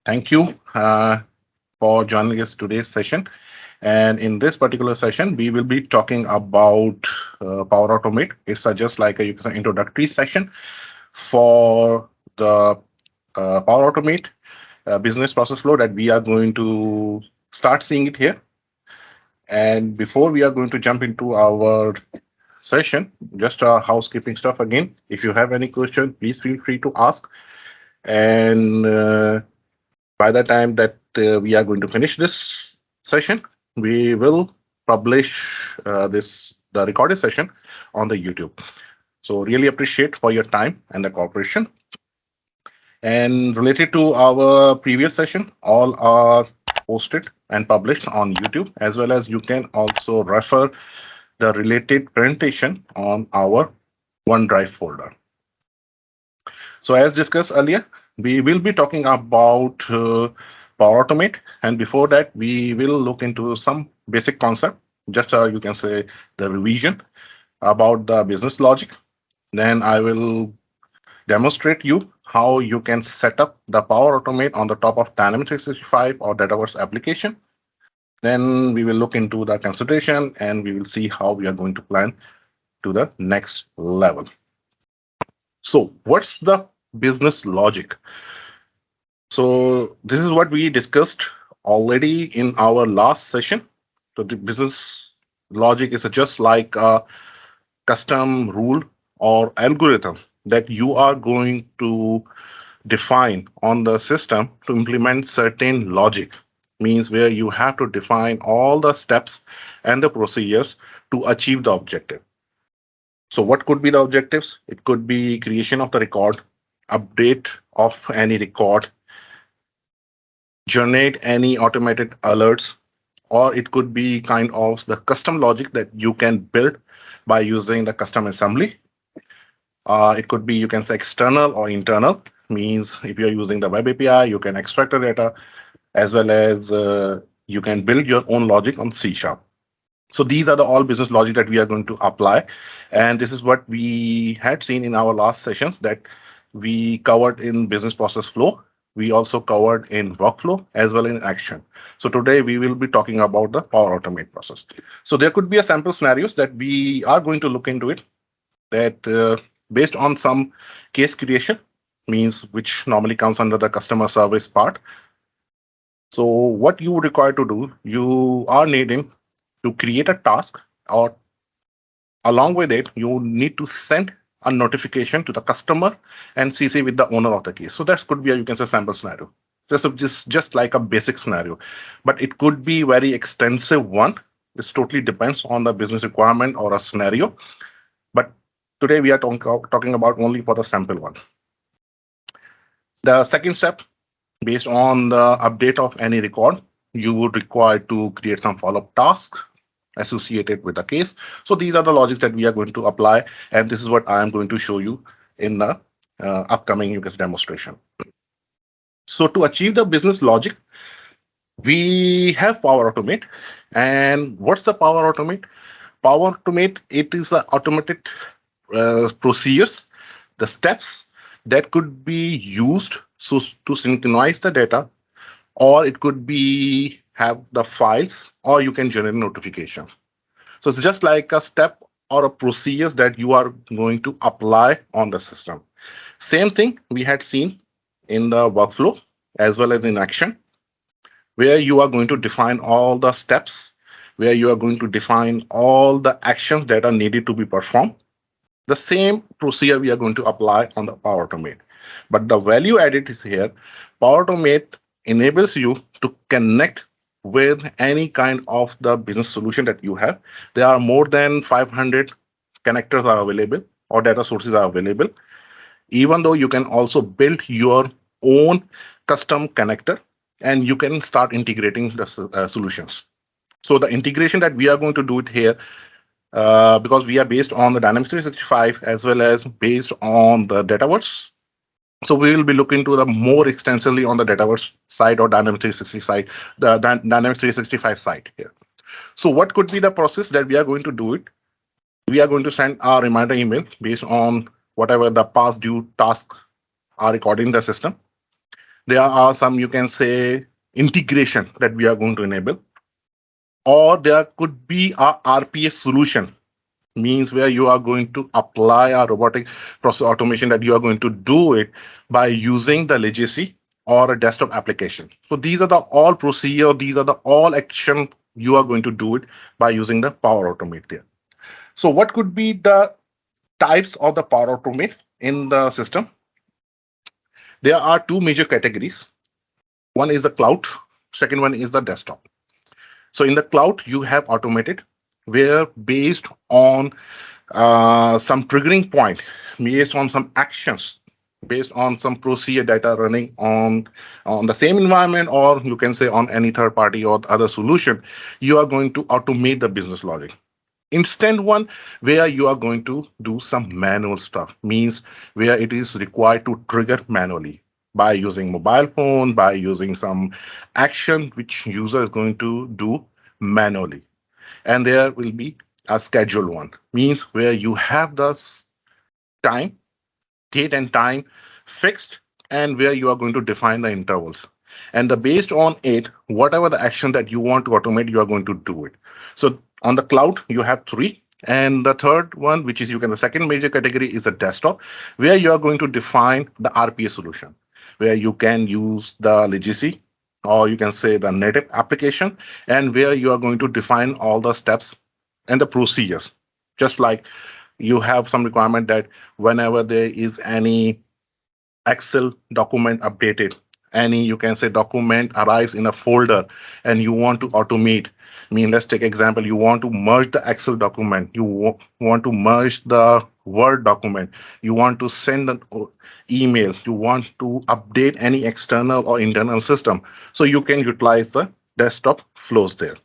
Thank you for joining us today's session. And in this particular session, we will be talking about Power Automate. It's just like a, you can say introductory session for the Power Automate business process flow that we are going to start seeing it here. And before we are going to jump into our session, just housekeeping stuff again. If you have any question, please feel free to ask. And by the time that we are going to finish this session, we will publish the recorded session on the YouTube. So really appreciate for your time and the cooperation. And related to our previous session, all are posted and published on YouTube, as well as you can also refer the related presentation on our OneDrive folder. So as discussed earlier, we will be talking about Power Automate. And before that, we will look into some basic concept, just you can say the revision about the business logic. Then I will demonstrate you how you can set up the Power Automate on the top of Dynamics 365 or Dataverse application. Then we will look into the consideration and we will see how we are going to plan to the next level. So what's the business logic? So this is what we discussed already in our last session. So the business logic is just like a custom rule or algorithm that you are going to define on the system to implement certain logic. Means where you have to define all the steps and the procedures to achieve the objective. So what could be the objectives? It could be creation of the record, update of any record, generate any automated alerts, or it could be kind of the custom logic that you can build by using the custom assembly. It could be, you can say, external or internal. Means if you're using the web API, you can extract the data, as well as you can build your own logic on C#. So these are the all business logic that we are going to apply. And this is what we had seen in our last sessions that we covered in business process flow. We also covered in workflow as well in action. So today we will be talking about the Power Automate process. So there could be a sample scenarios that we are going to look into it that based on some case creation, means which normally comes under the customer service part. So what you require to do, you are needing to create a task, or along with it, you need to send a notification to the customer and CC with the owner of the case. So that could be a, you can say, sample scenario. Just like a basic scenario, but it could be very extensive one. This totally depends on the business requirement or a scenario. But today we are talking about only for the sample one. The second step, based on the update of any record, you would require to create some follow-up task associated with the case. So these are the logics that we are going to apply, and this is what I am going to show you in the upcoming UCAS demonstration. So to achieve the business logic, we have Power Automate. And what's the Power Automate? Power Automate, it is an automated procedures, the steps that could be used to synchronize the data, or it could be have the files, or you can generate notification. So it's just like a step or a procedures that you are going to apply on the system. Same thing we had seen in the workflow as well as in action, where you are going to define all the steps, where you are going to define all the actions that are needed to be performed. The same procedure we are going to apply on the Power Automate. But the value added is here. Power Automate enables you to connect with any kind of the business solution that you have. There are more than 500 connectors are available or data sources are available. Even though you can also build your own custom connector and you can start integrating the solutions. So the integration that we are going to do it here, because we are based on the Dynamics 365 as well as based on the Dataverse. So we will be looking to the more extensively on the Dataverse side or Dynamics 360 side, the Dynamics 365 side here. So what could be the process that we are going to do it? We are going to send a reminder email based on whatever the past due tasks are recorded in the system. There are some, you can say, integration that we are going to enable, or there could be a RPA solution, means where you are going to apply a robotic process automation, that you are going to do it by using the legacy or a desktop application. So these are the all procedure, these are the all action you are going to do it by using the Power Automate there. So what could be the types of the Power Automate in the system? There are two major categories. One is the cloud, second one is the desktop. So in the cloud, you have automated, where based on some triggering point, based on some actions, based on some procedure that are running on the same environment, or you can say on any third party or other solution, you are going to automate the business logic. Instant one, where you are going to do some manual stuff, means where it is required to trigger manually by using mobile phone, by using some action which user is going to do manually. And there will be a scheduled one, means where you have the time, date and time fixed, and where you are going to define the intervals. And the based on it, whatever the action that you want to automate, you are going to do it. So on the cloud, you have three. And the third one, which is the second major category, is the desktop, where you are going to define the RPA solution, where you can use the legacy, or you can say the native application, and where you are going to define all the steps and the procedures. Just like you have some requirement that whenever there is any Excel document updated, any, you can say, document arrives in a folder and you want to automate. I mean, let's take example, you want to merge the Excel document, you want to merge the Word document, you want to send the emails, you want to update any external or internal system. So you can utilize the desktop flows there.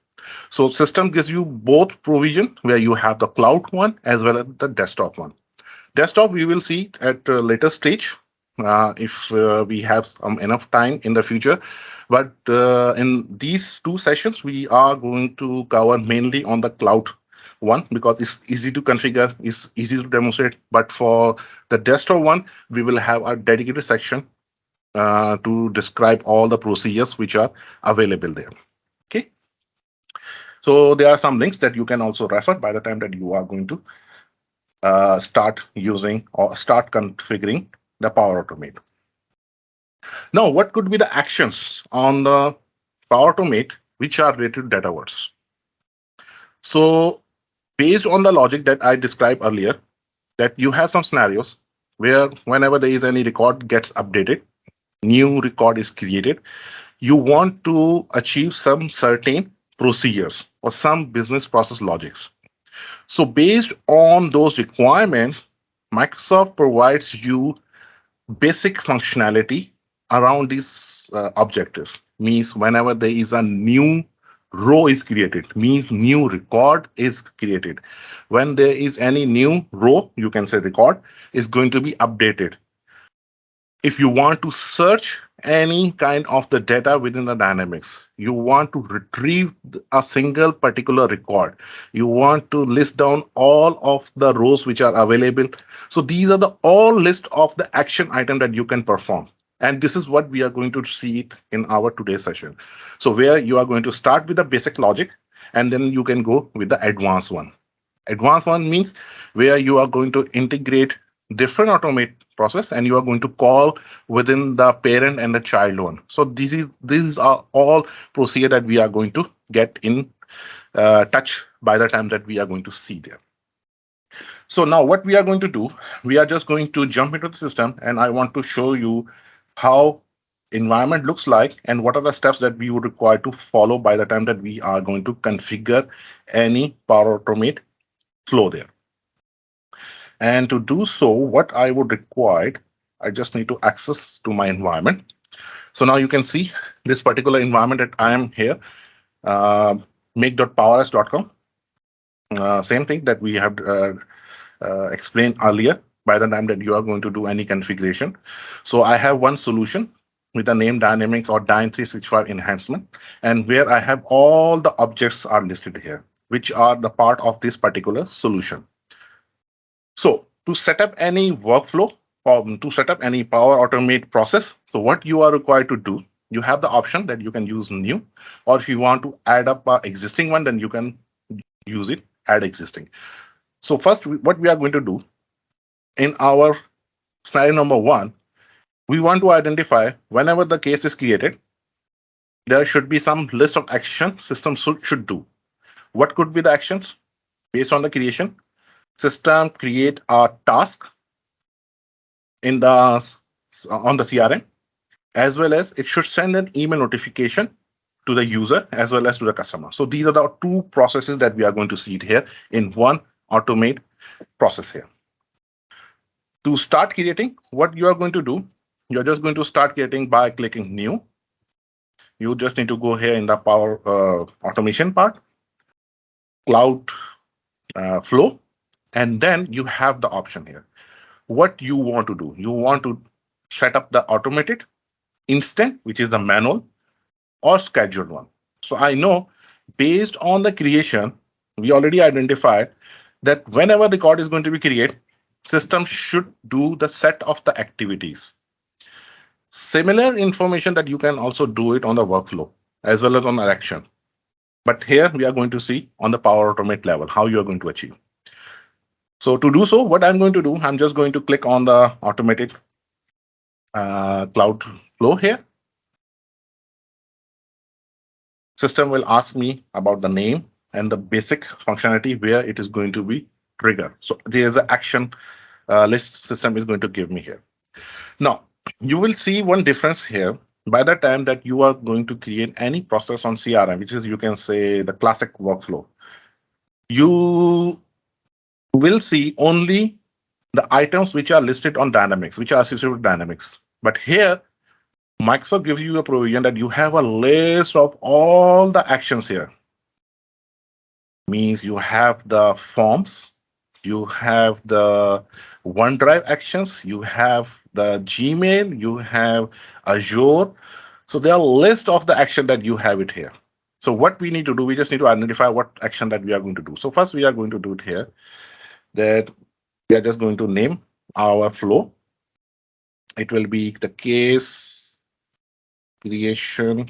So system gives you both provision, where you have the cloud one as well as the desktop one. Desktop we will see at a later stage, if we have enough time in the future. But in these two sessions, we are going to cover mainly on the cloud one, because it's easy to configure, it's easy to demonstrate. But for the desktop one, we will have a dedicated section to describe all the procedures which are available there. Okay. So there are some links that you can also refer by the time that you are going to start using or start configuring the Power Automate. Now, what could be the actions on the Power Automate which are related to Dataverse? So based on the logic that I described earlier, that you have some scenarios where whenever there is any record gets updated, new record is created, you want to achieve some certain procedures or some business process logics. So based on those requirements, Microsoft provides you basic functionality around these objectives. Means whenever there is a new row is created, means new record is created. When there is any new row, you can say record, is going to be updated. If you want to search any kind of the data within the Dynamics, you want to retrieve a single particular record, you want to list down all of the rows which are available. So these are the all list of the action item that you can perform. And this is what we are going to see it in our today's session. So where you are going to start with the basic logic, and then you can go with the advanced one. Advanced one means where you are going to integrate different automate process, and you are going to call within the parent and the child one. So these are all procedure that we are going to get in touch by the time that we are going to see there. So now what we are going to do, we are just going to jump into the system, and I want to show you how environment looks like and what are the steps that we would require to follow by the time that we are going to configure any Power Automate flow there. And to do so, what I would require, I just need to access to my environment. So now you can see this particular environment that I am here, make.powers.com. Same thing that we have explained earlier by the time that you are going to do any configuration. So I have one solution with the name Dynamics or Dyn 365 enhancement, and where I have all the objects are listed here, which are the part of this particular solution. So to set up any workflow, to set up any Power Automate process. So what you are required to do, you have the option that you can use new, or if you want to add up an existing one, then you can use it, add existing. So first, what we are going to do in our scenario number one, we want to identify whenever the case is created, there should be some list of action system should do. What could be the actions? Based on the creation, system create a task in the on the CRM, as well as it should send an email notification to the user as well as to the customer. So these are the two processes that we are going to see it here in one automate process here. To start creating, what you are going to do, you're just going to start creating by clicking new. You just need to go here in the Power Automation part, Cloud Flow, and then you have the option here. What you want to do, you want to set up the automated, instant, which is the manual, or scheduled one. So I know based on the creation, we already identified that whenever the record is going to be created, system should do the set of the activities. Similar information that you can also do it on the workflow as well as on the action. But here we are going to see on the Power Automate level how you are going to achieve. So to do so, what I'm going to do, I'm just going to click on the automated cloud flow here. System will ask me about the name and the basic functionality where it is going to be triggered. So there's an action list system is going to give me here. Now, you will see one difference here. By the time that you are going to create any process on CRM, which is, you can say, the classic workflow, you will see only the items which are listed on Dynamics, which are associated with Dynamics. But here, Microsoft gives you a provision that you have a list of all the actions here. Means you have the forms, you have the OneDrive actions, you have the Gmail, you have Azure. So there are a list of the action that you have it here. So what we need to do, we just need to identify what action that we are going to do. So first we are going to do it here, that we are just going to name our flow. It will be the case creation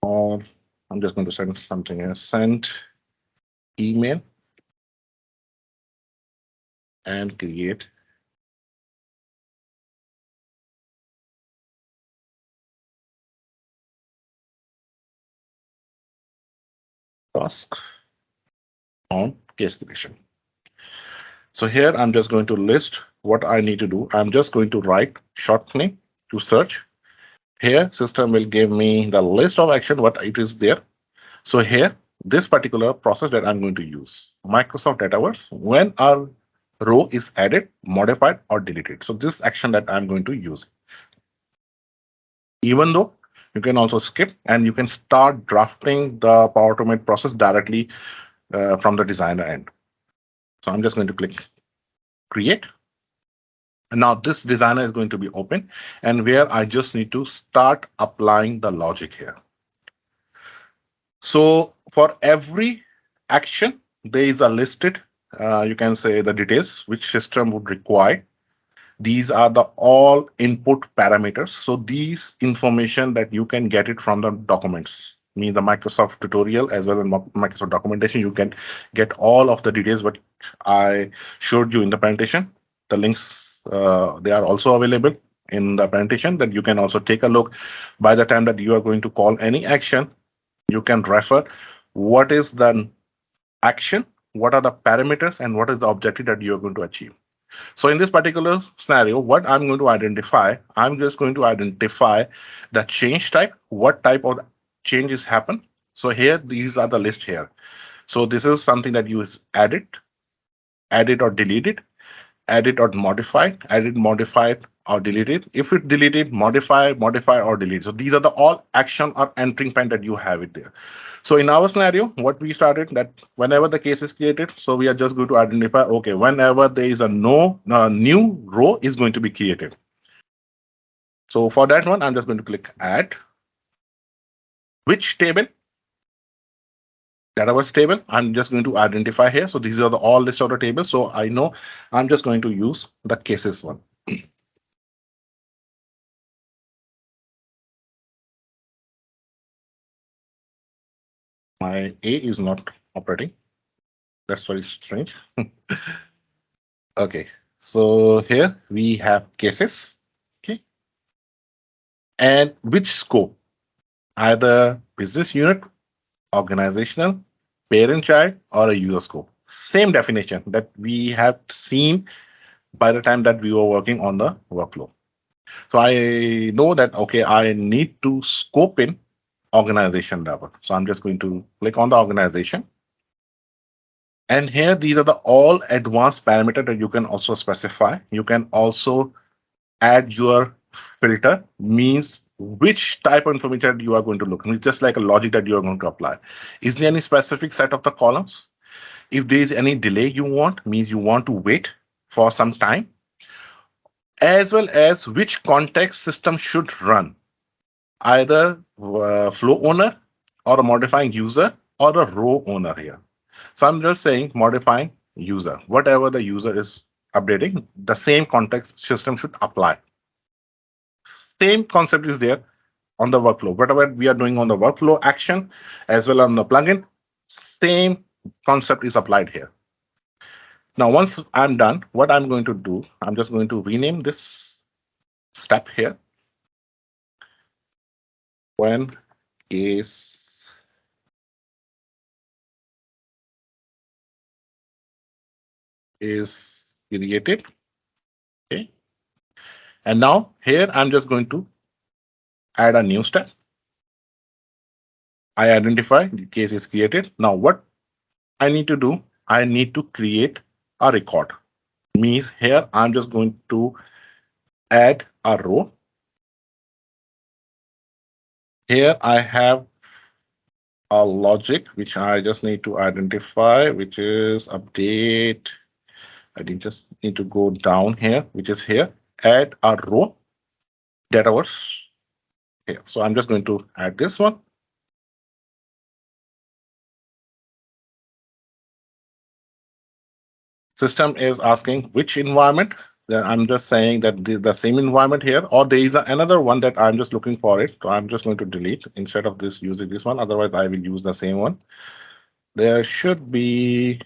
or I'm just going to send something here, send email and create task on case creation. So here I'm just going to list what I need to do. I'm just going to write short name to search. Here system will give me the list of action, what it is there. So here, this particular process that I'm going to use, Microsoft Dataverse, when a row is added, modified, or deleted. So this action that I'm going to use. Even though you can also skip and you can start drafting the Power Automate process directly from the designer end. So I'm just going to click create. And now this designer is going to be open and where I just need to start applying the logic here. So for every action, there is a listed, you can say the details which system would require. These are the all input parameters. So these information that you can get it from the documents, mean the Microsoft tutorial as well as Microsoft documentation. You can get all of the details what I showed you in the presentation. The links, they are also available in the presentation that you can also take a look. By the time that you are going to call any action, you can refer what is the action, what are the parameters, and what is the objective that you're going to achieve. So in this particular scenario, what I'm going to identify, I'm just going to identify the change type, what type of changes happen. So here, these are the list here. So this is something that you added or deleted, edit or modified, edit, modified, or deleted. If it deleted, modify, or delete. So these are the all action or entering point that you have it there. So in our scenario, what we started that whenever the case is created, so we are just going to identify, okay, whenever there is a new row is going to be created. So for that one, I'm just going to click add. Which table? Dataverse table. I'm just going to identify here. So these are the all list of the tables. So I know I'm just going to use the cases one. My A is not operating. That's very strange. Okay, so here we have cases. Okay, and which scope? Either business unit, organizational, parent child, or a user scope. Same definition that we have seen by the time that we were working on the workflow. So I know that, okay, I need to scope in organization level. So I'm just going to click on the organization. And here, these are the all advanced parameter that you can also specify. You can also add your filter, means which type of information you are going to look. It's just like a logic that you are going to apply. Is there any specific set of the columns? If there is any delay you want, means you want to wait for some time, as well as which context system should run, either flow owner or a modifying user or a row owner here. So I'm just saying modifying user, whatever the user is updating, the same context system should apply. Same concept is there on the workflow. Whatever we are doing on the workflow action as well on the plugin, same concept is applied here. Now, once I'm done, what I'm going to do, I'm just going to rename this step here. When case is created, okay. And now here, I'm just going to add a new step. I identify the case is created. Now, what I need to do, I need to create a record. Means here, I'm just going to add a row. Here, I have a logic, which I just need to identify, which is update. I just need to go down here, which is here, add a row, Dataverse here. So I'm just going to add this one. System is asking which environment. Then I'm just saying that the same environment here, or there is another one that I'm just looking for it. So I'm just going to delete instead of this using this one. Otherwise, I will use the same one. There should be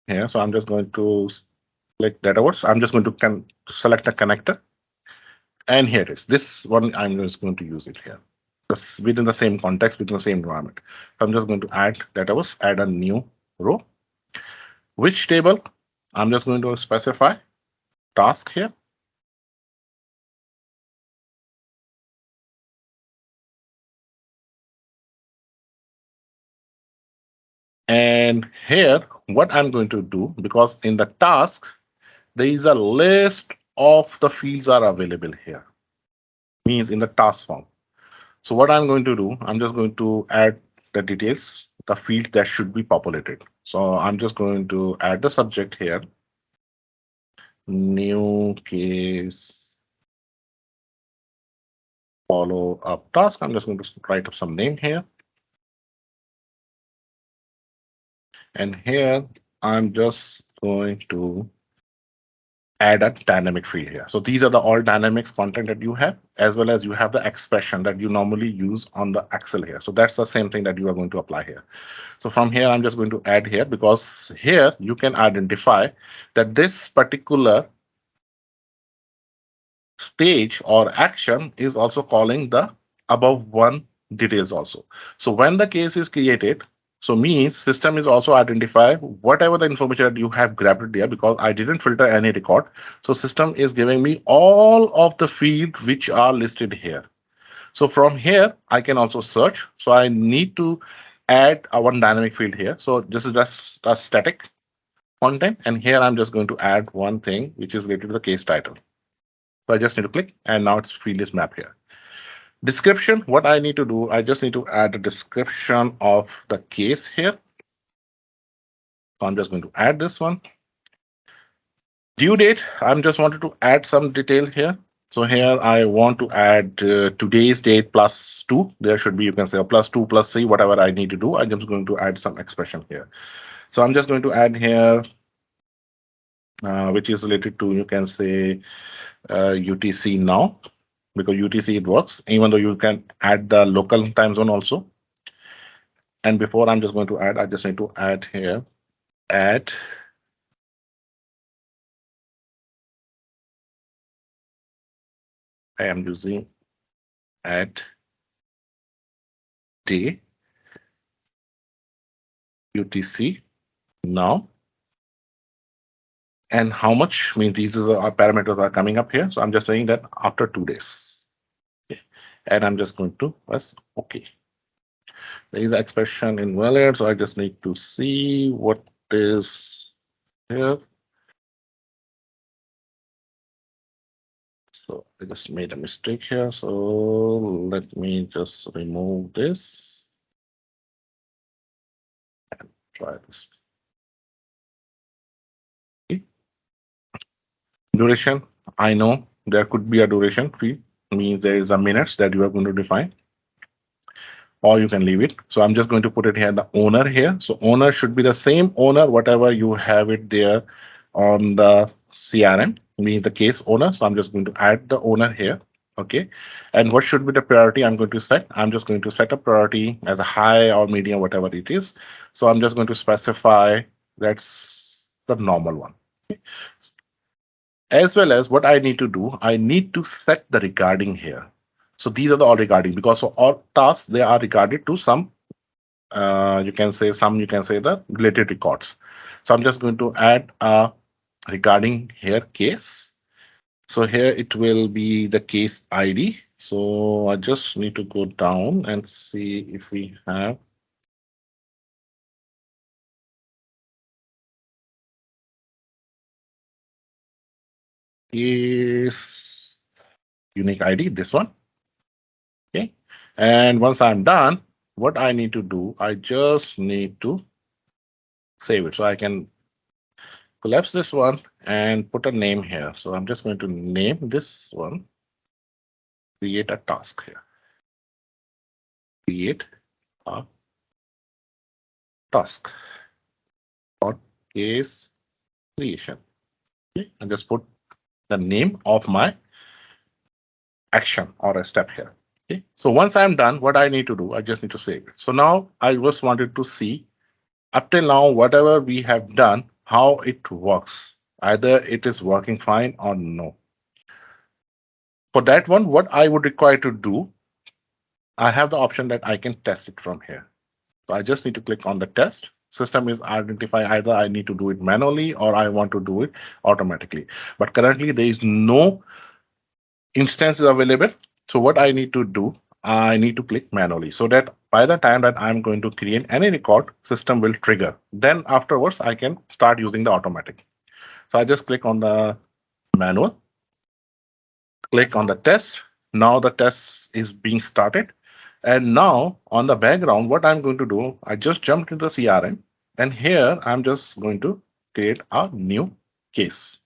here. So I'm just going to select Dataverse. I'm just going to select a connector. And here it is. This one, I'm just going to use it here. Just within the same context, within the same environment. So I'm just going to add Dataverse, add a new row. Which table? I'm just going to specify task here. And here, what I'm going to do, because in the task, there is a list of the fields are available here, means in the task form. So what I'm going to do, I'm just going to add the details, the field that should be populated. So I'm just going to add the subject here, new case follow up task. I'm just going to write up some name here. And here, I'm just going to add a dynamic field here. So these are the all dynamics content that you have, as well as you have the expression that you normally use on the Excel here. So that's the same thing that you are going to apply here. So from here, I'm just going to add here, because here you can identify that this particular stage or action is also calling the above one details also. So when the case is created, so means system is also identify whatever the information that you have grabbed it there, because I didn't filter any record. So system is giving me all of the fields which are listed here. So from here, I can also search. So I need to add a one dynamic field here. So this is just a static content. And here I'm just going to add one thing, which is related to the case title. So I just need to click, and now it's field is map here. Description, what I need to do, I just need to add a description of the case here. So I'm just going to add this one. Due date, I'm just wanted to add some detail here. So here I want to add today's date plus 2. There should be, you can say a plus 2 plus 3, whatever I need to do. I'm just going to add some expression here. So I'm just going to add here, which is related to, you can say UTC now, because UTC it works, even though you can add the local time zone also. And before I'm just going to add, I just need to add here, add I am using add day UTC now. And how much means these are our parameters are coming up here. So I'm just saying that after 2 days. Okay. And I'm just going to press OK. There is an expression invalid, so I just need to see what is here. So I just made a mistake here. So let me just remove this and try this. Okay. Duration, I know there could be a duration fee, means there is a minutes that you are going to define, or you can leave it. So I'm just going to put it here, the owner here. So owner should be the same owner, whatever you have it there on the CRM, means the case owner. So I'm just going to add the owner here. Okay. And what should be the priority I'm going to set? I'm just going to set a priority as a high or medium, whatever it is. So I'm just going to specify that's the normal one. Okay. As well as what I need to do, I need to set the regarding here. So these are the all regarding, because for all tasks, they are regarded to some, you can say the related records. So I'm just going to add a regarding here case. So here it will be the case ID. So I just need to go down and see if we have is unique ID, this one. Okay. And once I'm done, what I need to do, I just need to save it. So I can collapse this one and put a name here. So I'm just going to name this one, create a task here. Create a task or case creation. Okay. And just put the name of my action or a step here. Okay. So once I'm done, what I need to do, I just need to save it. So now I just wanted to see up till now, whatever we have done, how it works. Either it is working fine or no. For that one, what I would require to do, I have the option that I can test it from here. So I just need to click on the test. System is identify either I need to do it manually or I want to do it automatically. But currently there is no instances available. So what I need to do, I need to click manually so that by the time that I'm going to create any record, system will trigger. Then afterwards, I can start using the automatic. So I just click on the manual, click on the test. Now the test is being started. And now on the background, what I'm going to do, I just jumped into the CRM and here I'm just going to create a new case.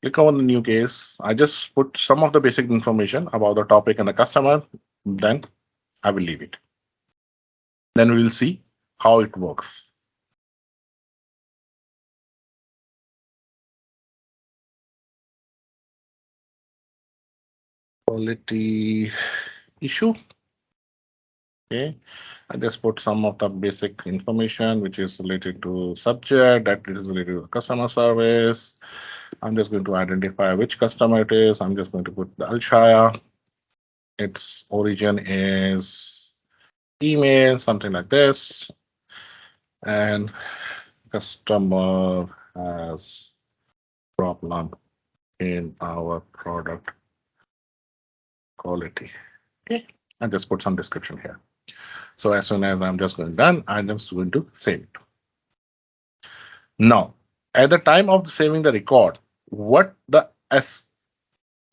Click on the new case. I just put some of the basic information about the topic and the customer. Then I will leave it. Then we will see how it works. Quality issue. Okay. I just put some of the basic information which is related to subject, that is related to customer service. I'm just going to identify which customer it is. I'm just going to put the Alshaya. Its origin is email, something like this. And customer has problem in our product quality. Okay. And just put some description here. So as soon as I'm just going done, I'm just going to save it. Now, at the time of saving the record, what the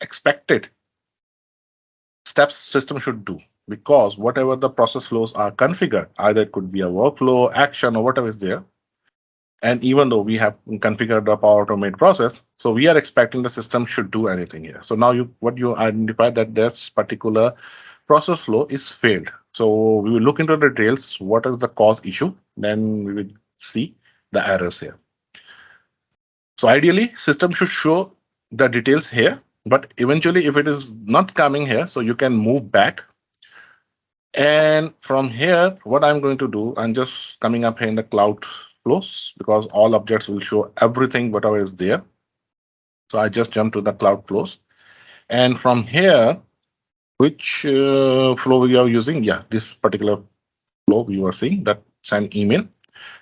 expected steps system should do, because whatever the process flows are configured, either it could be a workflow, action, or whatever is there, And even though we have configured the Power Automate process, so we are expecting the system should do anything here. So now what you identify that this particular process flow is failed. So we will look into the details. What is the cause issue? Then we will see the errors here. So ideally, system should show the details here, but eventually if it is not coming here, so you can move back. And from here, what I'm going to do, I'm just coming up here in the cloud flows because all objects will show everything, whatever is there. So I just jump to the cloud flows. And from here, which flow we are using? Yeah, this particular flow we were seeing that send email.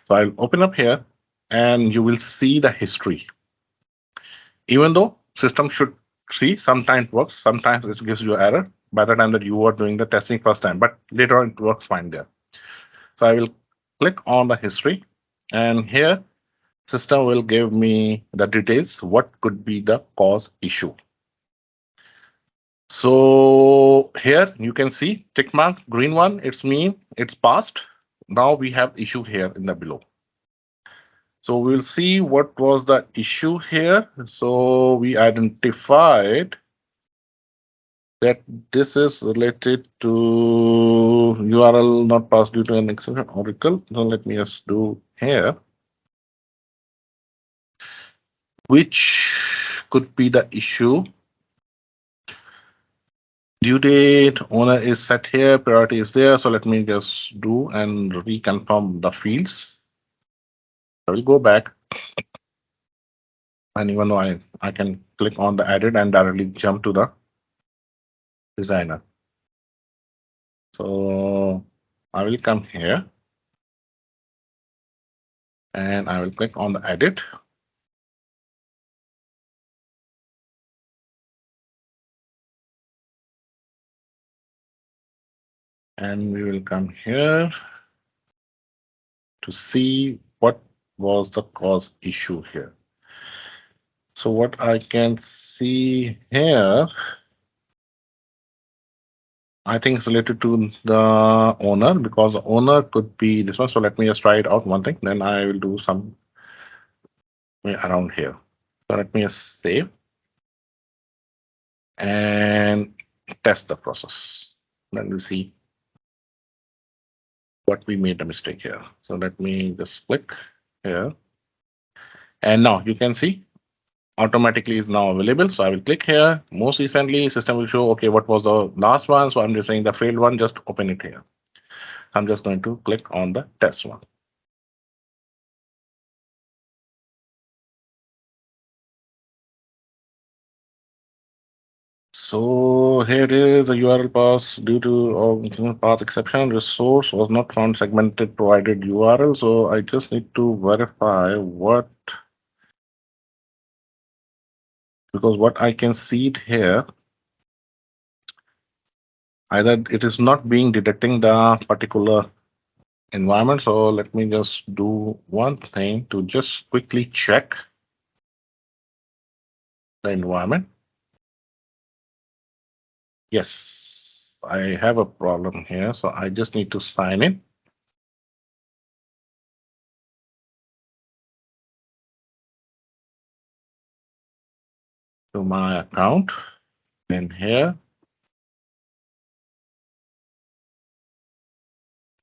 So I'll open up here and you will see the history. Even though system should see, sometimes it works, sometimes it gives you error by the time that you are doing the testing first time, but later on it works fine there. So I will click on the history and here system will give me the details, what could be the cause issue. So here you can see tick mark, green one, it's mean it's passed. Now we have issue here in the below. So we'll see what was the issue here. So we identified that this is related to URL not passed due to an exception Oracle. So let me just do here, which could be the issue. Due date, owner is set here, priority is there. So let me just do and reconfirm the fields. I will go back. And even though I can click on the edit and directly jump to the designer. So I will come here and I will click on the edit. And we will come here to see what was the cause issue here. So what I can see here, I think it's related to the owner because the owner could be this one. So let me just try it out one thing, then I will do some way around here. So let me just save and test the process. Then we'll see what we made a mistake here. So let me just click here. And now you can see automatically is now available. So I will click here. Most recently, system will show, okay, what was the last one? So I'm just saying the failed one, just open it here. I'm just going to click on the test one. So here it is the URL pass due to path exception. Resource was not found segmented provided URL. So I just need to verify what, because what I can see it here, either it is not being detecting the particular environment. So let me just do one thing to just quickly check the environment. Yes, I have a problem here. So I just need to sign in. To my account and here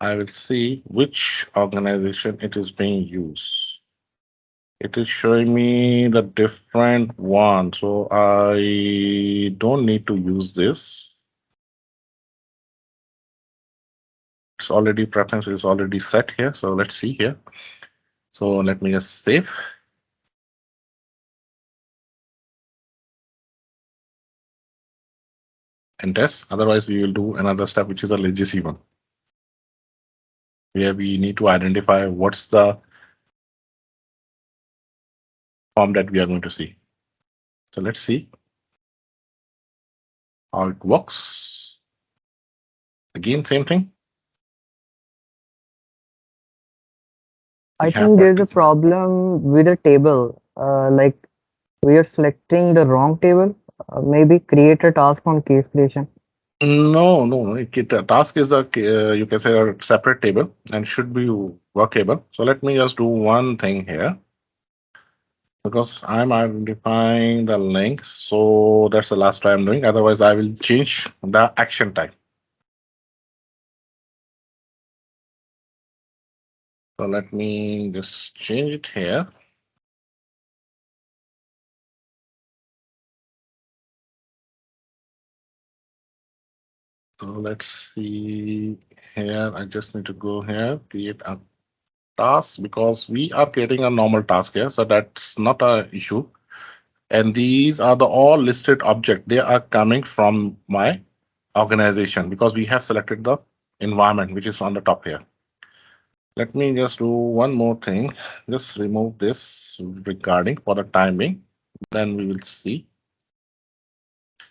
I will see which organization it is being used. It is showing me the different one. So I don't need to use this. It's already preference is already set here. So let's see here. So let me just save. And test. Otherwise, we will do another step, which is a legacy one, where we need to identify what's the form that we are going to see. So let's see how it works. Again, same thing. I think there's a problem with the table. Like we are selecting the wrong table. Maybe create a task on case creation. No. The task is a you can say a separate table and should be workable. So let me just do one thing here, because I'm identifying the link. So that's the last try I'm doing. Otherwise, I will change the action type. So let me just change it here. So let's see here. I just need to go here, create a task, because we are creating a normal task here. So that's not an issue. And these are the all listed object. They are coming from my organization because we have selected the environment, which is on the top here. Let me just do one more thing. Just remove this regarding for the timing. Then we will see.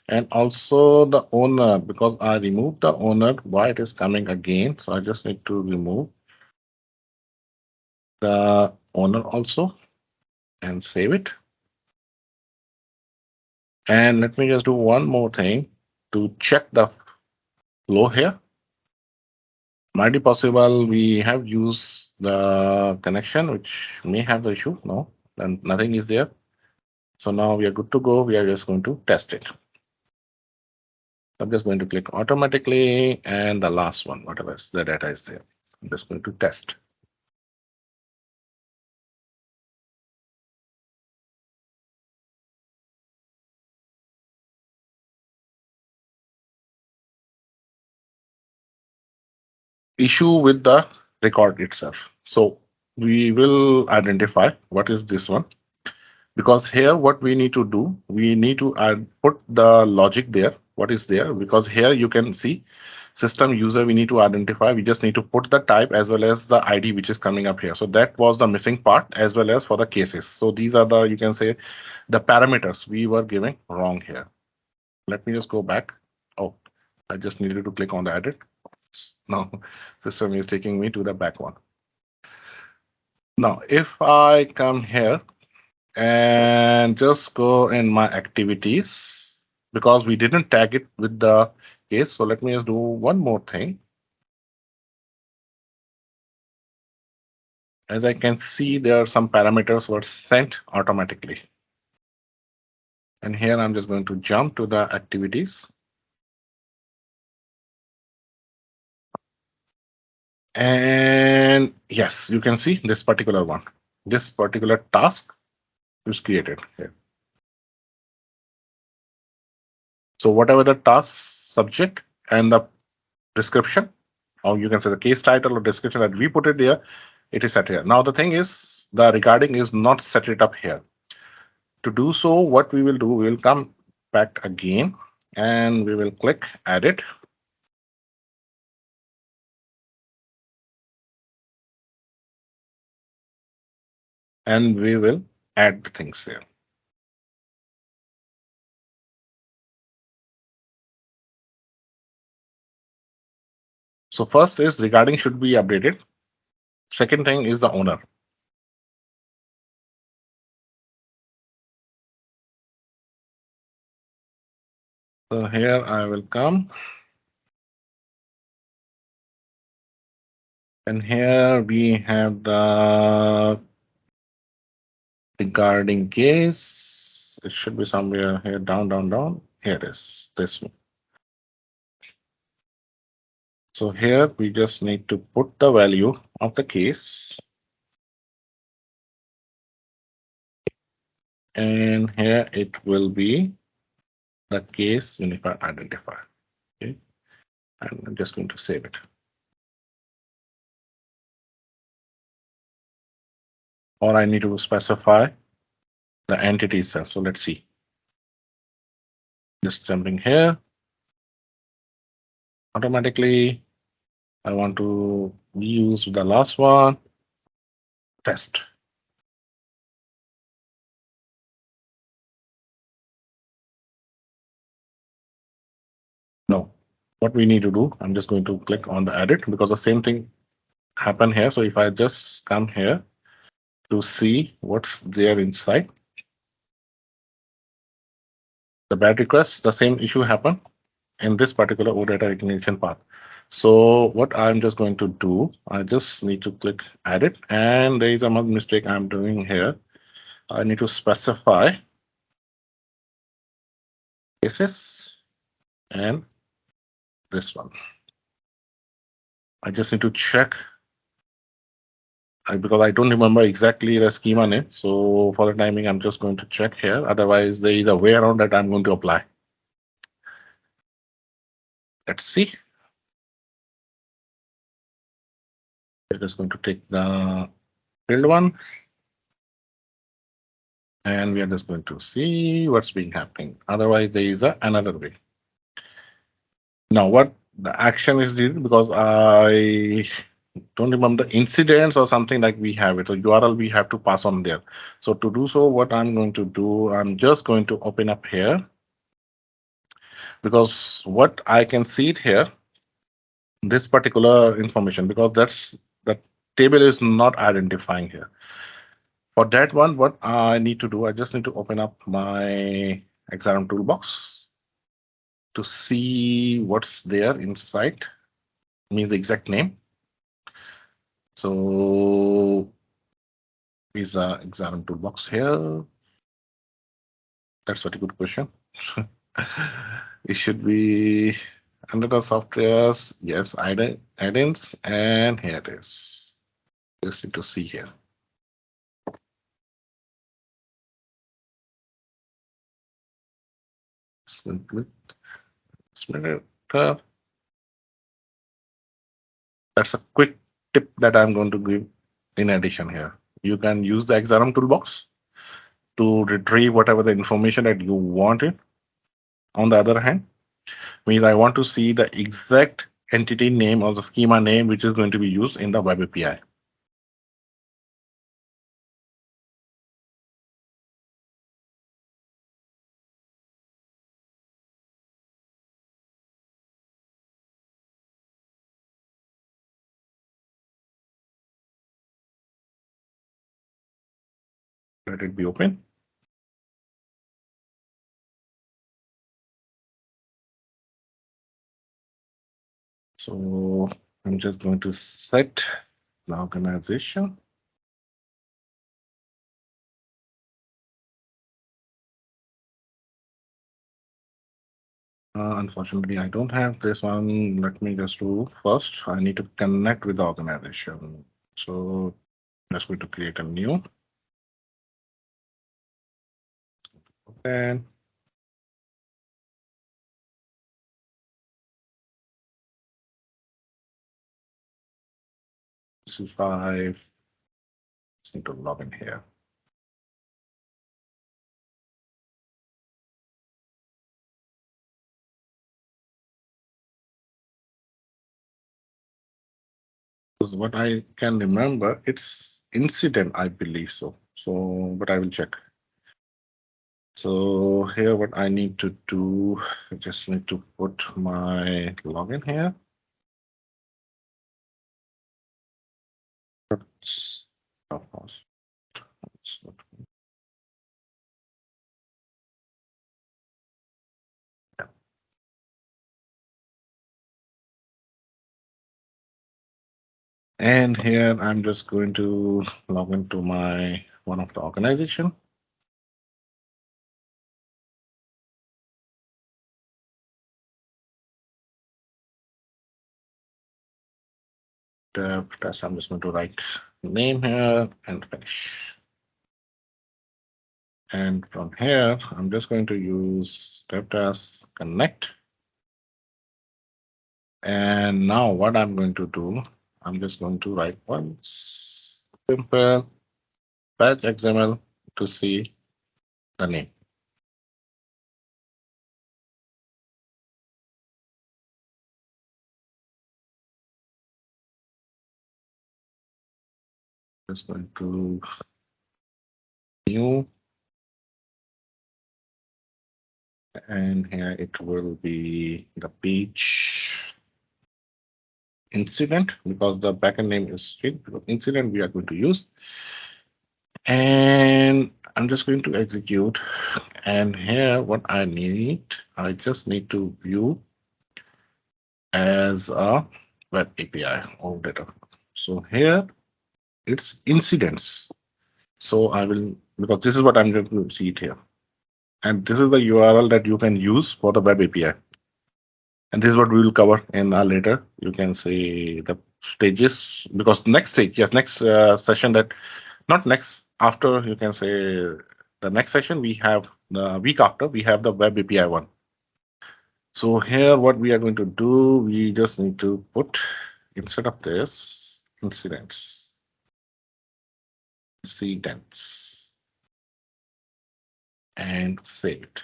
And also the owner, because I removed the owner, why it is coming again. So I just need to remove the owner also and save it. And let me just do one more thing to check the flow here. Might be possible we have used the connection, which may have the issue. No, then nothing is there. So now we are good to go. We are just going to test it. I'm just going to click automatically, and the last one, whatever the data is there, I'm just going to test. Issue with the record itself. So we will identify what is this one, because here what we need to do, we need to put the logic there, what is there, because here you can see system user, we need to identify, we just need to put the type as well as the ID which is coming up here. So that was the missing part, as well as for the cases. So these are the, you can say, the parameters we were giving wrong here. Let me just go back. Oh, I just needed to click on the edit. Now system is taking me to the back one. Now if I come here and just go in my activities, because we didn't tag it with the case. So let me just do one more thing. As I can see, there are some parameters were sent automatically. And here I'm just going to jump to the activities. And yes, you can see this particular one. This particular task is created here. So whatever the task subject and the description, or you can say the case title or description that we put it there, it is set here. Now the thing is, the regarding is not set it up here. To do so, what we will do, we will come back again and we will click edit. And we will add things here. So first is regarding should be updated. Second thing is the owner. So here I will come. And here we have the regarding case. It should be somewhere here, down, down, down. Here it is, this one. So here we just need to put the value of the case. And here it will be the case unified identifier. Okay. And I'm just going to save it. Or I need to specify the entity itself. So let's see. Just jumping here. Automatically, I want to use the last one, test. No, what we need to do, I'm just going to click on the edit, because the same thing happened here. So if I just come here to see what's there inside, the bad request, the same issue happened in this particular OData recognition path. So what I'm just going to do, I just need to click edit, and there is another mistake I'm doing here. I need to specify cases and this one. I just need to check because I don't remember exactly the schema name. So for the timing, I'm just going to check here. Otherwise, there is a way around that I'm going to apply. Let's see. We're just going to take the field one, and we are just going to see what's being happening. Otherwise, there is another way. Now, what the action is needed, because I don't remember the incidents or something like we have it. So URL we have to pass on there. So to do so, what I'm going to do, I'm just going to open up here, because what I can see it here, this particular information, because that's the table is not identifying here. For that one, what I need to do, I just need to open up my XRM toolbox to see what's there inside, means the exact name. So is a XRM toolbox here. That's what a good question. It should be under the softwares. Yes, add-ins, and here it is. Just need to see here. That's a quick tip that I'm going to give in addition here. You can use the XRM toolbox to retrieve whatever the information that you want it. On the other hand, means I want to see the exact entity name or the schema name which is going to be used in the web API. Let it be open. So I'm just going to set the organization. Unfortunately, I don't have this one. Let me just do first. I need to connect with the organization. So I'm just going to create a new. And C5. Just need to log in here. Because what I can remember, it's incident, I believe so. So, but I will check. So here, what I need to do, I just need to put my login here. And here I'm just going to log into my one of the organization. Test, I'm just going to write name here and finish. And from here, I'm just going to use dev connect. And now what I'm going to do, I'm just going to write one simple batch XML to see the name. Just going to new, and here it will be the page incident, because the backend name is incident we are going to use. And I'm just going to execute. And here, what I need, I just need to view as a web API or data. So here it's incidents. So I will, because this is what I'm going to see it here. And this is the URL that you can use for the web API. And this is what we will cover in later. You can say the stages, because next stage, yes, next session that, not next, after, you can say the next session, we have the week after, we have the web API one. So here, what we are going to do, we just need to put, instead of this, incidents, and save it.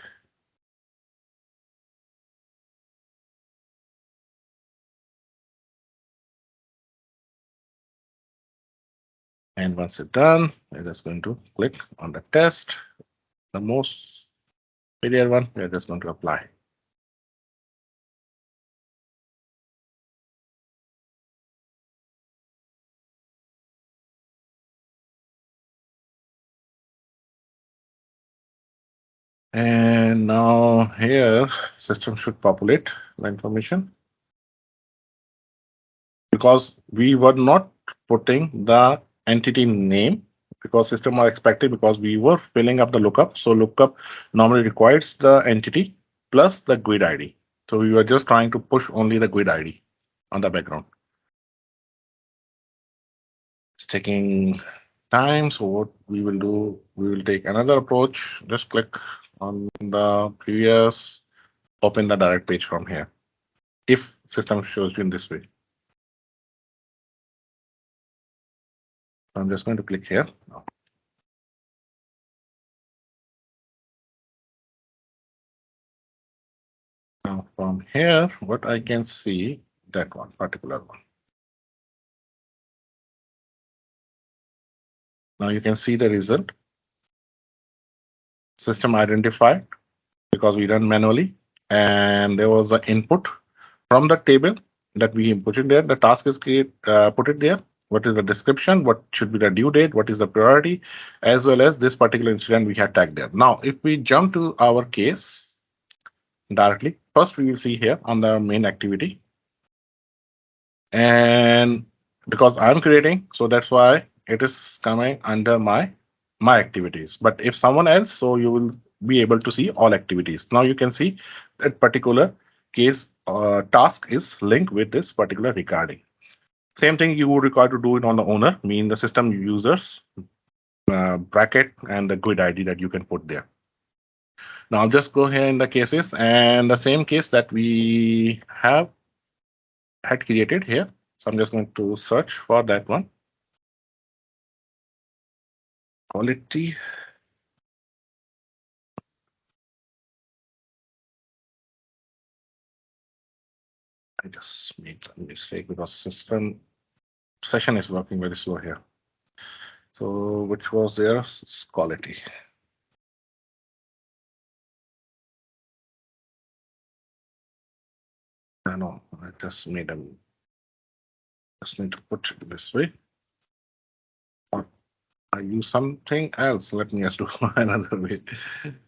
And once it's done, we're just going to click on the test, the most familiar one, we're just going to apply. And now here, system should populate the information, because we were not putting the entity name, because system are expecting, because we were filling up the lookup. So lookup normally requires the entity plus the GUID ID. So we were just trying to push only the GUID ID on the background. It's taking time. So what we will do, we will take another approach. Just click on the previous, open the direct page from here, if system shows you in this way. I'm just going to click here. Now from here, what I can see, that one particular one. Now you can see the result. System identified, because we done manually, and there was an input from the table that we inputted there. The task is put it there. What is the description? What should be the due date? What is the priority? As well as this particular incident we had tagged there. Now, if we jump to our case directly, first we will see here on the main activity. And because I'm creating, so that's why it is coming under my activities. But if someone else, so you will be able to see all activities. Now you can see that particular case task is linked with this particular recording. Same thing you would require to do it on the owner, mean the system users bracket and the GUID ID that you can put there. Now I'll just go here in the cases, and the same case that we had created here. So I'm just going to search for that one. Quality. I just made a mistake because system session is working very slow here. So which was there? Quality. No, I just made them. Just need to put it this way. I use something else. Let me just do another way.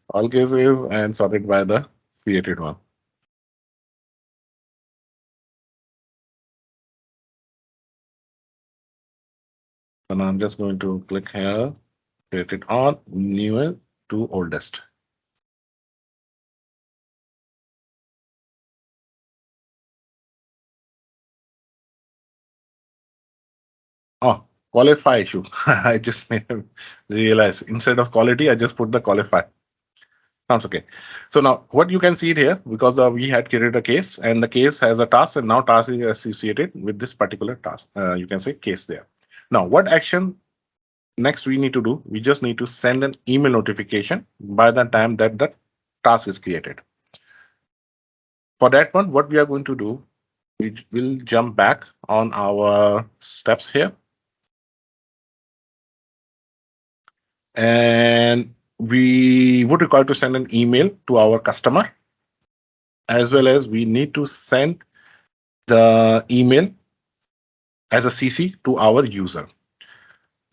All cases and sorted by the created one. And I'm just going to click here, create it on newer to oldest. Oh, qualify issue. I just made him realize instead of quality, I just put the qualify. Sounds okay. So now what you can see it here, because we had created a case and the case has a task, and now task is associated with this particular task. You can say case there. Now what action next we need to do? We just need to send an email notification by the time that the task is created. For that one, what we are going to do, we will jump back on our steps here. And we would require to send an email to our customer, as well as we need to send the email as a CC to our user.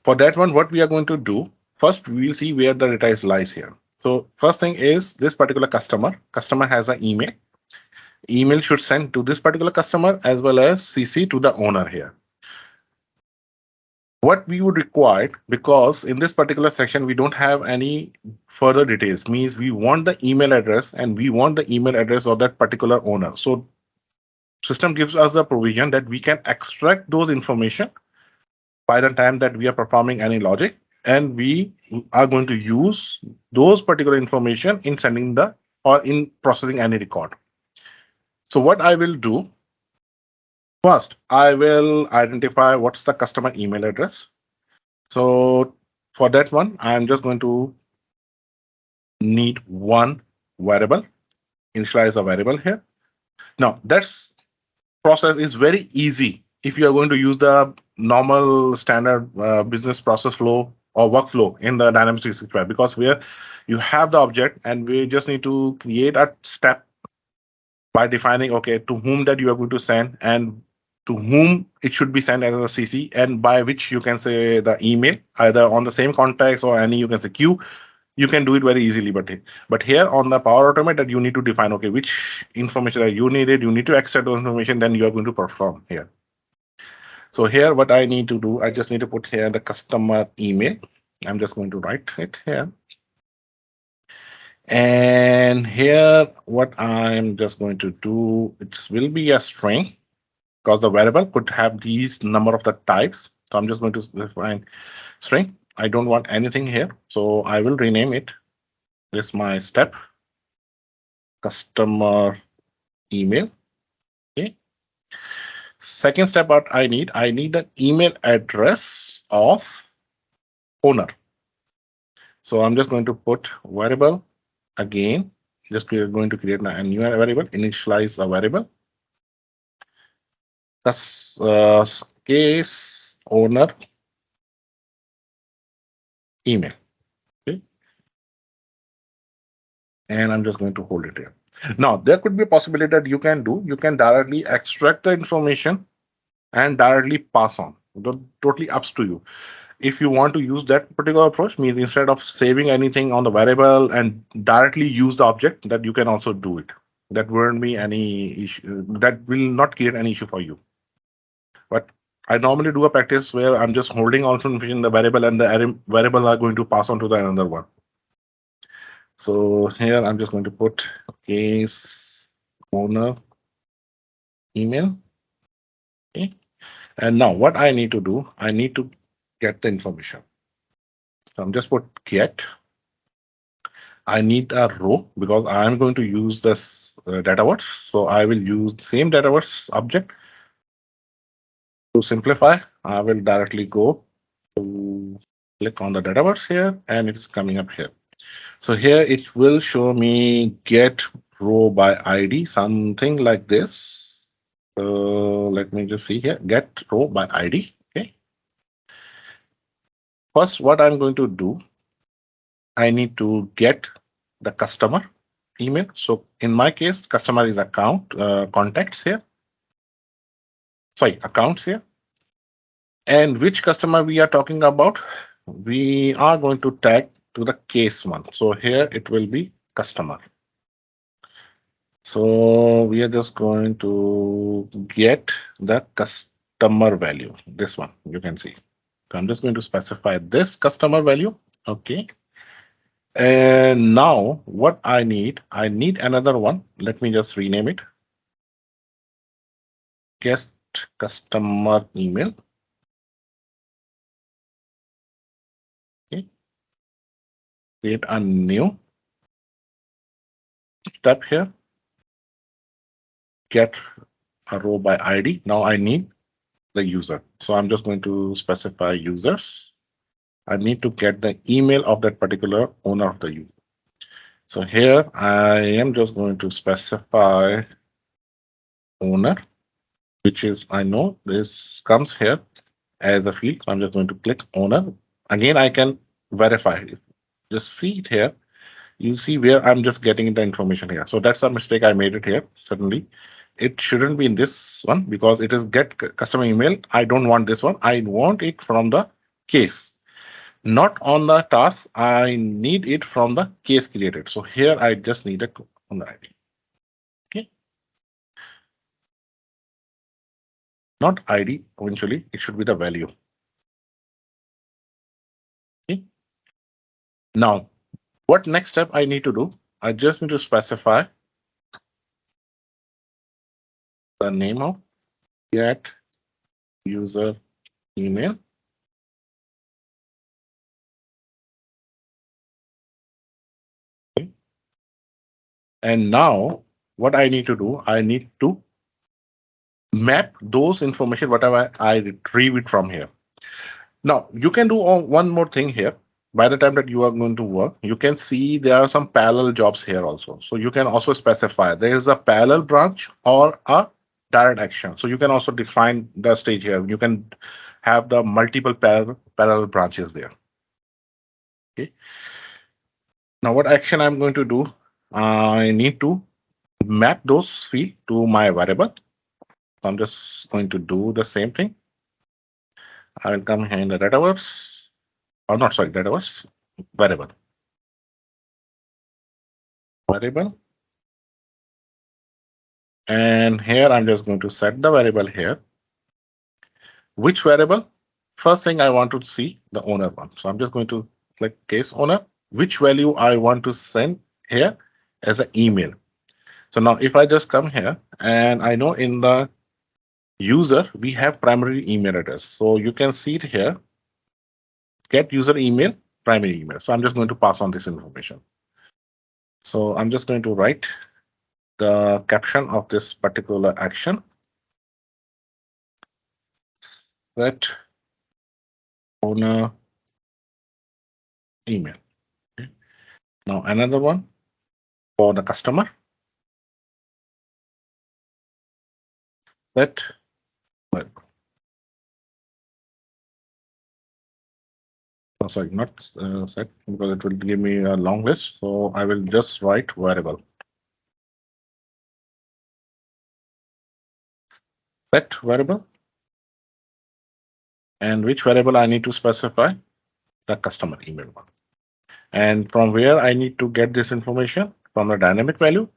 For that one, what we are going to do, first we will see where the data lies here. So first thing is this particular customer has an email, email should send to this particular customer as well as CC to the owner here. What we would require, because in this particular section we don't have any further details, means we want the email address and we want the email address of that particular owner. So system gives us the provision that we can extract those information by the time that we are performing any logic, and we are going to use those particular information in sending the or in processing any record. So what I will do first, I will identify what's the customer email address. So for that one, I'm just going to need one variable, initialize a variable here. Now that's process is very easy if you are going to use the normal standard business process flow or workflow in the Dynamics 365, because where you have the object and we just need to create a step by defining, okay, to whom that you are going to send and to whom it should be sent as a CC, and by which you can say the email either on the same context or any you can say queue. You can do it very easily, but here on the Power Automate that you need to define, okay, which information that you needed, you need to extract those information, then you are going to perform here. So here what I need to do, I just need to put here the customer email. I'm just going to write it here. And here what I'm just going to do, it will be a string because the variable could have these number of the types. So I'm just going to define string. I don't want anything here, so I will rename it. This is my step, customer email. Okay. Second step, what I need the email address of owner. So I'm just going to put variable again. Just going to create a new variable, initialize a variable. That's case owner email. Okay. And I'm just going to hold it here. Now there could be a possibility that you can directly extract the information and directly pass on. Totally up to you. If you want to use that particular approach, means instead of saving anything on the variable and directly use the object, that you can also do it. That won't be any issue. That will not create any issue for you. But I normally do a practice where I'm just holding all information in the variable and the variable are going to pass on to the another one. So here I'm just going to put case owner email. Okay. And now what I need to do, I need to get the information. So I'm just put get. I need a row because I'm going to use this Dataverse. So I will use the same Dataverse object. To simplify, I will directly go to click on the Dataverse here, and it's coming up here. So here it will show me get row by ID, something like this. So let me just see here, get row by ID. Okay. First, what I'm going to do, I need to get the customer email. So in my case, customer is account contacts here. Sorry, accounts here. And which customer we are talking about? We are going to tag to the case one. So here it will be customer. So we are just going to get the customer value. This one you can see. So I'm just going to specify this customer value. Okay. And now what I need another one. Let me just rename it. Guest customer email. Okay. Create a new step here. Get a row by ID. Now I need the user. So I'm just going to specify users. I need to get the email of that particular owner of the user. So here I am just going to specify owner, which is, I know this comes here as a field. So I'm just going to click owner. Again, I can verify it. Just see it here. You see where I'm just getting the information here. So that's a mistake I made it here. Certainly, it shouldn't be in this one because it is get customer email. I don't want this one. I want it from the case, not on the task. I need it from the case created. So here I just need a on the ID. Okay. not ID. Eventually, it should be the value. Okay. Now, what next step I need to do? I just need to specify the name of get user email. Okay. And now what I need to do, I need to map those information, whatever I retrieve it from here. Now you can do one more thing here. By the time that you are going to work, you can see there are some parallel jobs here also. So you can also specify there is a parallel branch or a direct action. So you can also define the stage here. You can have the multiple parallel branches there. Okay. Now what action I'm going to do? I need to map those field to my variable. So I'm just going to do the same thing. I will come here in the Dataverse, or not, sorry, Dataverse, variable. Variable. And here I'm just going to set the variable here. Which variable? First thing I want to see the owner one. So I'm just going to click case owner, which value I want to send here as an email. So now if I just come here and I know in the user, we have primary email address. So you can see it here, get user email, primary email. So I'm just going to pass on this information. So I'm just going to write the caption of this particular action. Set owner email. Okay. Now another one for the customer. Set well, oh, sorry, not set because it will give me a long list. So I will just write variable. Set variable. And which variable I need to specify? The customer email one. And from where I need to get this information? From the dynamic value.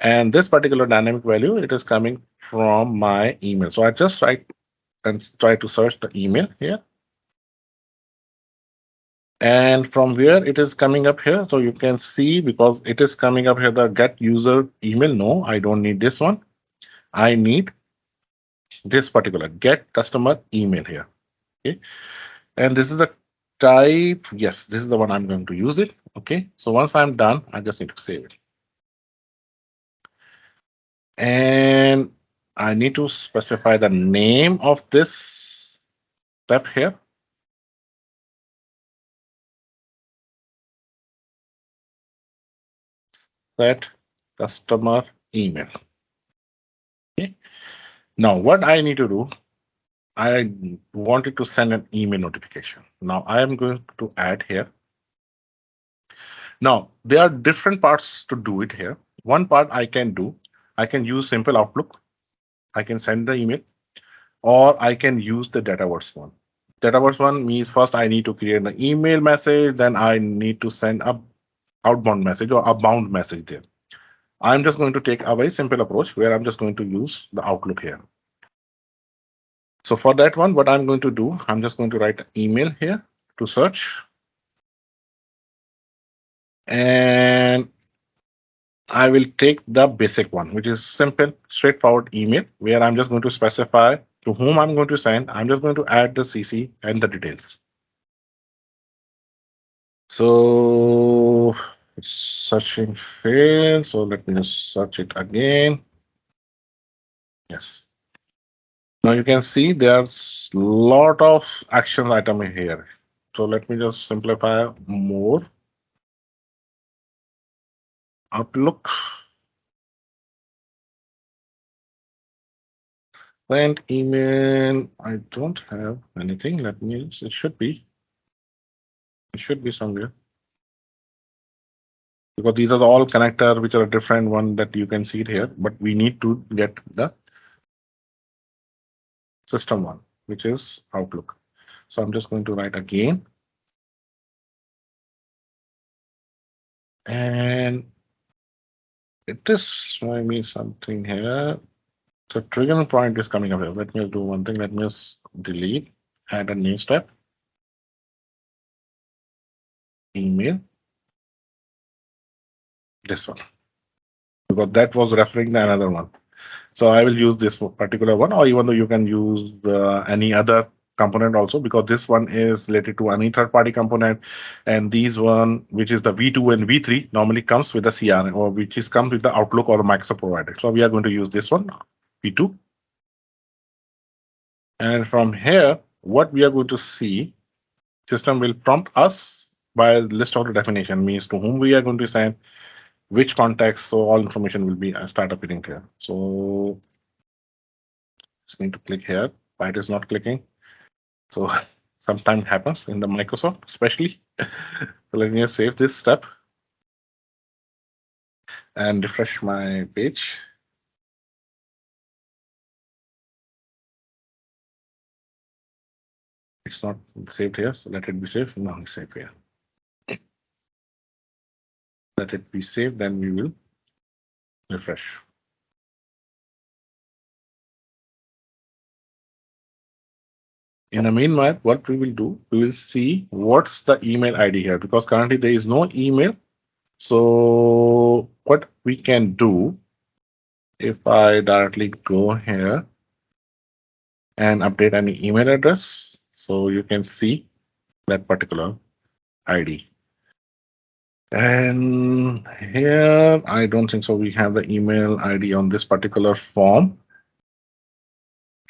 And this particular dynamic value, it is coming from my email. So I just write and try to search the email here. And from where it is coming up here, so you can see because it is coming up here, the get user email. No, I don't need this one. I need this particular get customer email here. Okay. And this is the type. Yes, this is the one I'm going to use it. Okay. So once I'm done, I just need to save it. And I need to specify the name of this step here. Set customer email. Okay. Now what I need to do, I wanted to send an email notification. Now I am going to add here. Now there are different parts to do it here. One part I can do, I can use simple Outlook. I can send the email, or I can use the Dataverse one. Dataverse one means first I need to create an email message, then I need to send a outbound message or a bound message there. I'm just going to take a very simple approach where I'm just going to use the Outlook here. So for that one, what I'm going to do, I'm just going to write an email here to search. And I will take the basic one, which is simple, straightforward email, where I'm just going to specify to whom I'm going to send. I'm just going to add the CC and the details. So it's searching failed. So let me just search it again. Yes. Now you can see there's a lot of action item here. So let me just simplify more. Outlook. Send email. I don't have anything. Let me, it should be. It should be somewhere. Because these are the all connector, which are a different one that you can see it here. But we need to get the system one, which is Outlook. So I'm just going to write again. And it is showing me something here. So triggering point is coming up here. Let me do one thing. Let me just delete, add a new step, email, this one, because that was referring to another one. So I will use this particular one, or even though you can use any other component also, because this one is related to any third party component. And these one, which is the V2 and V3, normally comes with the CRM, or which is comes with the Outlook or Microsoft provided. So we are going to use this one, V2. And from here, what we are going to see, system will prompt us by list of the definition, means to whom we are going to send, which context. So all information will be start appearing here. So just need to click here. Why it is not clicking? So sometimes happens in the Microsoft, especially. So let me just save this step and refresh my page. It's not saved here, so let it be saved. Now it's saved here. Let it be saved, then we will refresh. In the meanwhile, what we will do, we will see what's the email ID here, because currently there is no email. So what we can do, if I directly go here and update any email address, so you can see that particular ID. And here, I don't think so. We have the email ID on this particular form.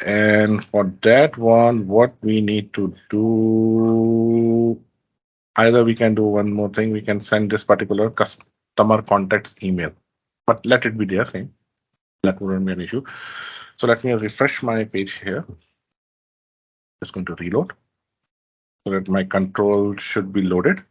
And for that one, what we need to do, either we can do one more thing. We can send this particular customer contacts email, but let it be there same. That wouldn't be an issue. So let me refresh my page here. Just going to reload so that my control should be loaded.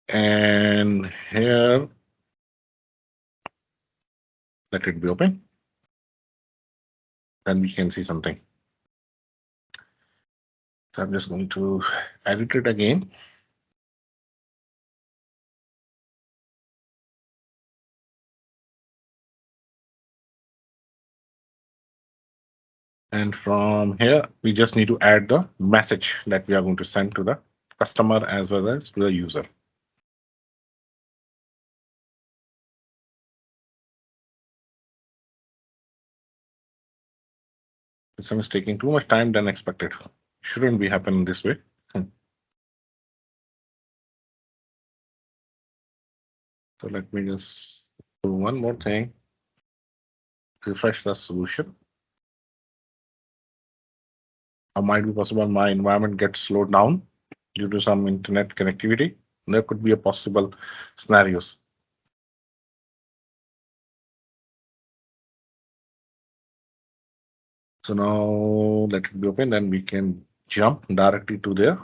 And here, let it be open. Then we can see something. So I'm just going to edit it again. And from here, we just need to add the message that we are going to send to the customer as well as to the user. This one is taking too much time than expected. Shouldn't be happening this way. So let me just do one more thing. Refresh the solution. Or might be possible my environment gets slowed down due to some internet connectivity. There could be a possible scenarios. So now let it be open, then we can jump directly to there.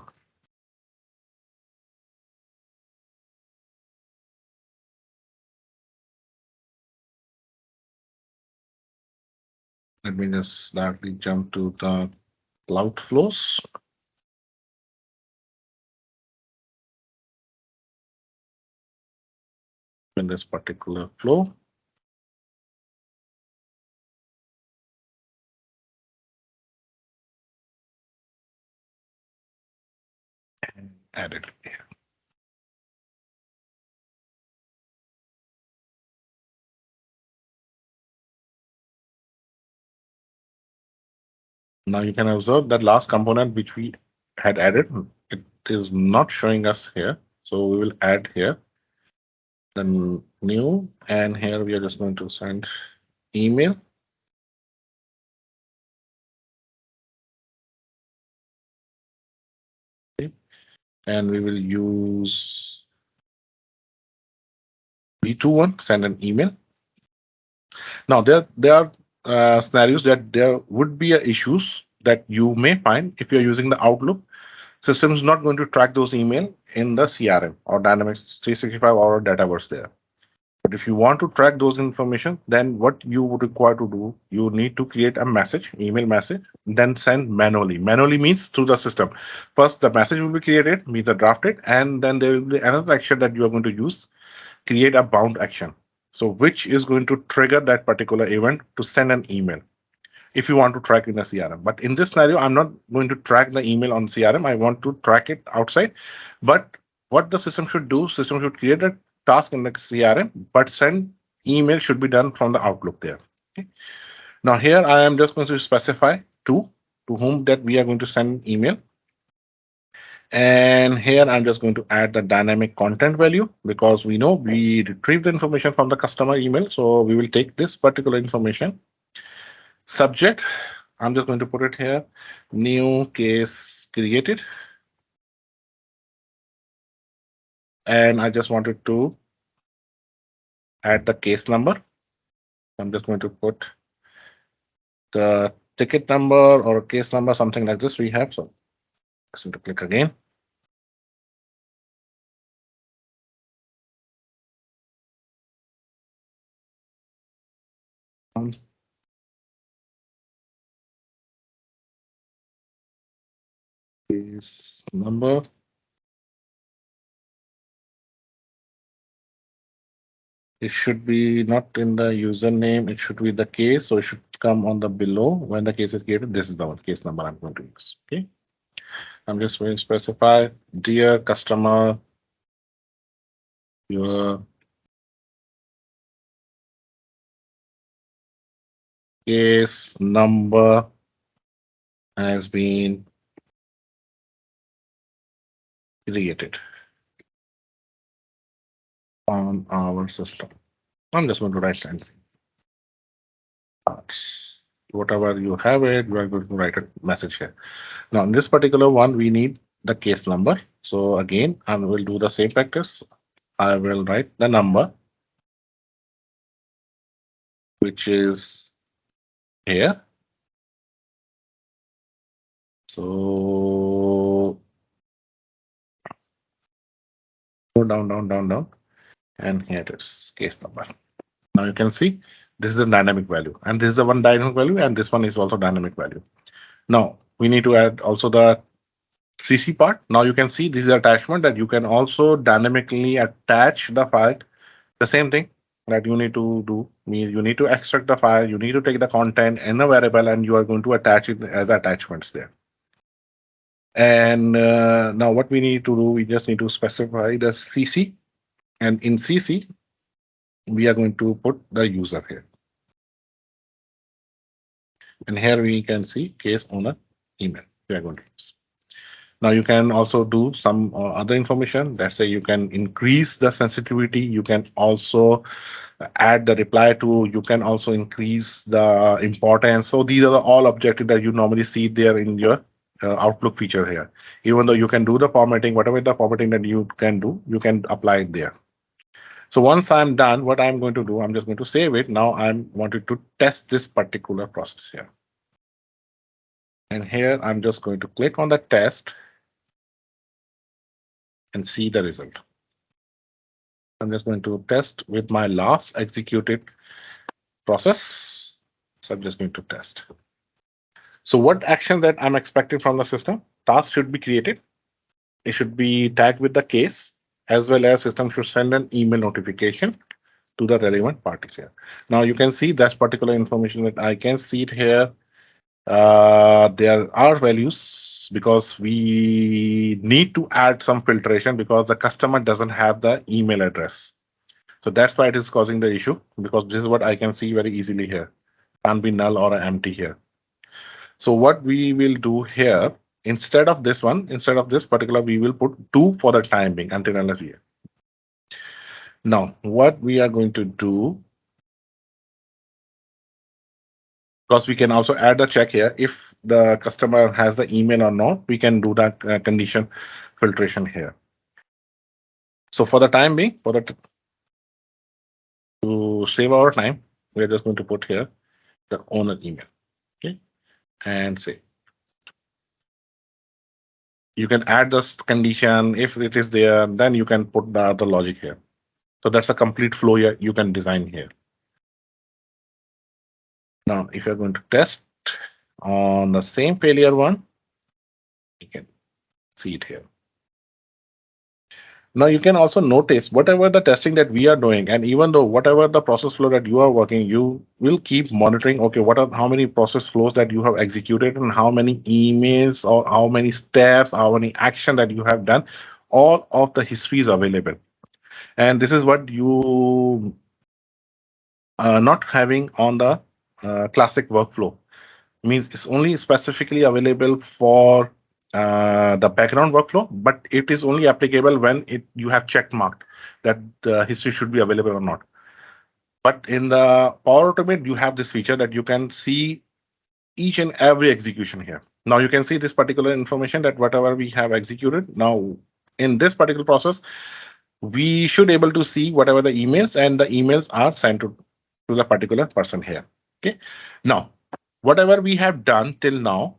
Let me just directly jump to the cloud flows. In this particular flow. And add it here. Now you can observe that last component which we had added, it is not showing us here. So we will add here the new, and here we are just going to send email. Okay. And we will use V2 one, send an email. Now there are scenarios that there would be issues that you may find if you're using the Outlook. System is not going to track those email in the CRM or Dynamics 365 or Dataverse there. But if you want to track those information, then what you would require to do, you need to create a message, email message, then send manually. Manually means through the system. First, the message will be created, means the drafted, and then there will be another action that you are going to use, create a bound action. So which is going to trigger that particular event to send an email if you want to track in a CRM. But in this scenario, I'm not going to track the email on CRM. I want to track it outside. But what the system should do, system should create a task in the CRM, but send email should be done from the Outlook there. Okay. Now here I am just going to specify to whom that we are going to send email. And here I'm just going to add the dynamic content value because we know we retrieve the information from the customer email. So we will take this particular information. Subject, I'm just going to put it here, new case created. And I just wanted to add the case number. I'm just going to put the ticket number or case number, something like this we have. So just going to click again. Case number. It should be not in the username. It should be the case. So it should come on the below when the case is created. This is the one case number I'm going to use. Okay. I'm just going to specify, dear customer, your case number has been created on our system. I'm just going to write anything. Whatever you have it, you are going to write a message here. Now, in this particular one, we need the case number. So again, I will do the same practice. I will write the number, which is here. So go down, down, down, down, and here it is, case number. Now you can see this is a dynamic value, and this is a one dynamic value, and this one is also dynamic value. Now we need to add also the CC part. Now you can see this is attachment that you can also dynamically attach the file. The same thing that you need to do means you need to extract the file, you need to take the content in a variable, and you are going to attach it as attachments there. And now what we need to do, we just need to specify the CC, and in CC, we are going to put the user here. And here we can see case owner email we are going to use. Now you can also do some other information. Let's say you can increase the sensitivity. You can also add the reply to. You can also increase the importance. So these are all objectives that you normally see there in your Outlook feature here. Even though you can do the formatting, whatever the formatting that you can do, you can apply it there. So once I'm done, what I'm going to do, I'm just going to save it. Now I'm wanted to test this particular process here. And here I'm just going to click on the test and see the result. I'm just going to test with my last executed process. So I'm just going to test. So what action that I'm expecting from the system? Task should be created. It should be tagged with the case, as well as system should send an email notification to the relevant parties here. Now you can see that particular information that I can see it here. There are values because we need to add some filtration because the customer doesn't have the email address. So that's why it is causing the issue, because this is what I can see very easily here. Can't be null or empty here. So what we will do here, instead of this one, instead of this particular, we will put 2 for the time being until unless here. Now, what we are going to do, because we can also add the check here. If the customer has the email or not, we can do that condition filtration here. So for the time being, to save our time, we're just going to put here the owner email. Okay, and save. You can add this condition if it is there, then you can put the logic here. So that's a complete flow you can design here. Now, if you're going to test on the same failure one, you can see it here. Now you can also notice whatever the testing that we are doing, and even though whatever the process flow that you are working, you will keep monitoring, okay, what are how many process flows that you have executed and how many emails or how many steps, how many action that you have done. All of the history is available. And this is what you not having on the classic workflow. Means it's only specifically available for the background workflow, but it is only applicable when you have check marked that the history should be available or not. But in the Power Automate, you have this feature that you can see each and every execution here. Now you can see this particular information that whatever we have executed. Now in this particular process, we should able to see whatever the emails, and the emails are sent to the particular person here. Okay. Now, whatever we have done till now,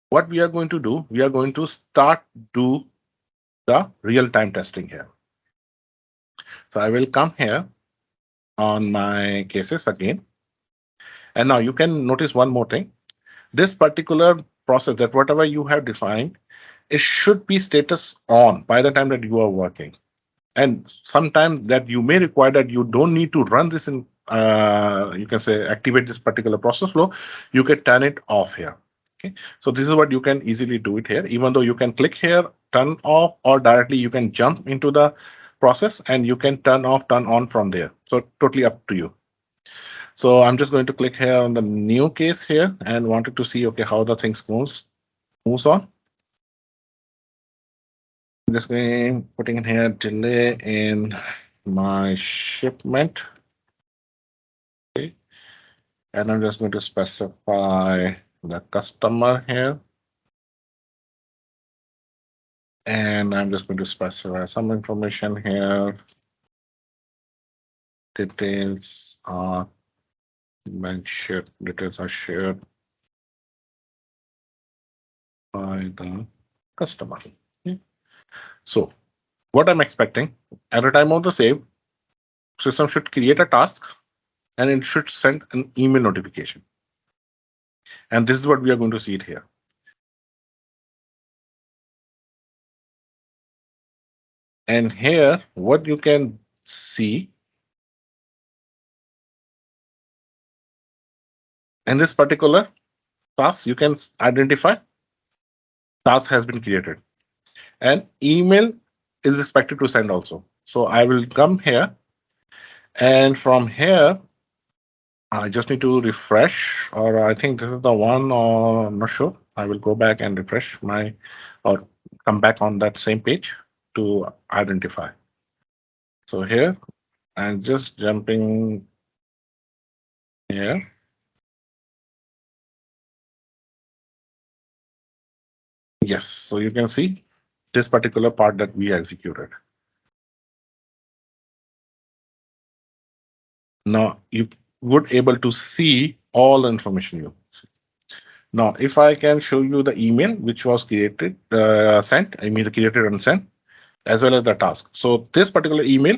what we are going to do, we are going to start do the real-time testing here. So I will come here on my cases again. And now you can notice one more thing. This particular process, that whatever you have defined, it should be status on by the time that you are working. And sometimes that you may require that you don't need to run this in, you can say activate this particular process flow, you can turn it off here. Okay, so this is what you can easily do it here, even though you can click here, turn off, or directly you can jump into the process and you can turn off, turn on from there. So totally up to you. So I'm just going to click here on the new case here and wanted to see, okay, how the things moves on. I'm just going putting in here delay in my shipment. Okay. And I'm just going to specify the customer here. And I'm just going to specify some information here. Details are mentioned, details are shared by the customer. Okay. So what I'm expecting at the time of the save, system should create a task and it should send an email notification. And this is what we are going to see it here. And here, what you can see in this particular task, you can identify task has been created and email is expected to send also. So I will come here, and from here, I just need to refresh, or I think this is the one, or I'm not sure. I will go back and refresh my, or come back on that same page to identify. So here, I'm just jumping here. Yes, so you can see this particular part that we executed. Now you would able to see all the information you see. Now, if I can show you the email which was created, sent, I mean created and sent, as well as the task. So this particular email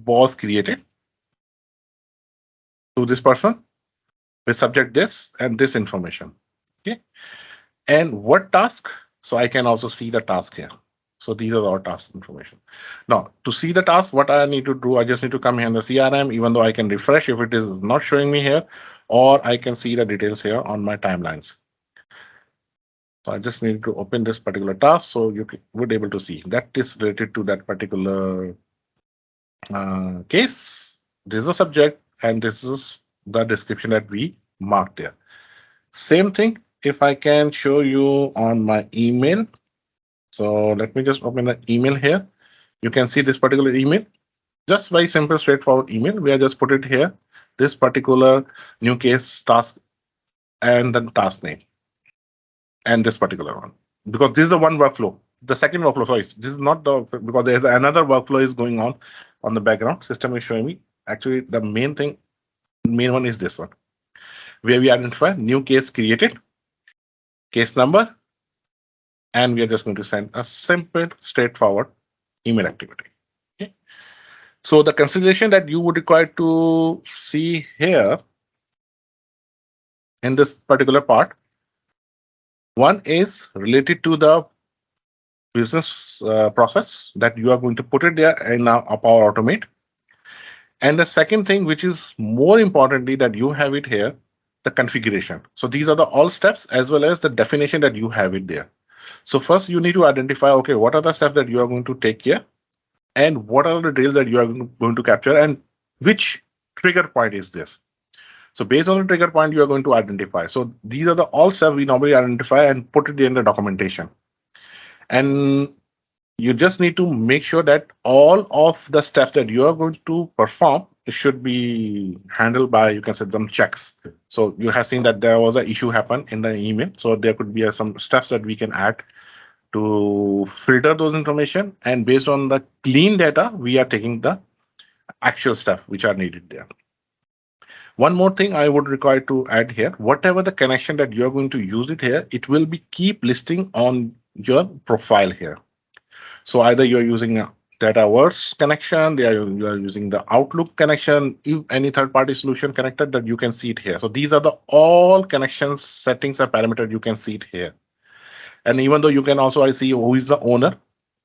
was created to this person with subject this and this information. Okay. And what task? So I can also see the task here. So these are our task information. Now, to see the task, what I need to do, I just need to come here in the CRM, even though I can refresh if it is not showing me here, or I can see the details here on my timelines. So I just need to open this particular task so you would able to see that is related to that particular case. This is the subject and this is the description that we marked there. Same thing if I can show you on my email. So let me just open the email here. You can see this particular email, just very simple, straightforward email. We are just put it here, this particular new case task and the task name and this particular one, because this is the one workflow. The second workflow, sorry, this is not the, because there's another workflow is going on the background. System is showing me. Actually, the main one is this one, where we identify new case created, case number, and we are just going to send a simple, straightforward email activity. Okay. So the consideration that you would require to see here in this particular part, one is related to the business process that you are going to put it there in a Power Automate. And the second thing, which is more importantly, that you have it here, the configuration. So these are the all steps as well as the definition that you have it there. So first you need to identify, okay, what are the steps that you are going to take here and what are the details that you are going to capture and which trigger point is this. So based on the trigger point, you are going to identify. So these are the all steps we normally identify and put it in the documentation. And you just need to make sure that all of the steps that you are going to perform should be handled by, you can say, some checks. So you have seen that there was an issue happen in the email. So there could be some steps that we can add to filter those information. And based on the clean data, we are taking the actual stuff which are needed there. One more thing I would require to add here, whatever the connection that you're going to use it here, it will be keep listing on your profile here. So either you're using a Dataverse connection, you are using the Outlook connection, if any third-party solution connected, that you can see it here. So these are the all connections, settings, and parameters you can see it here. And even though you can also I see who is the owner,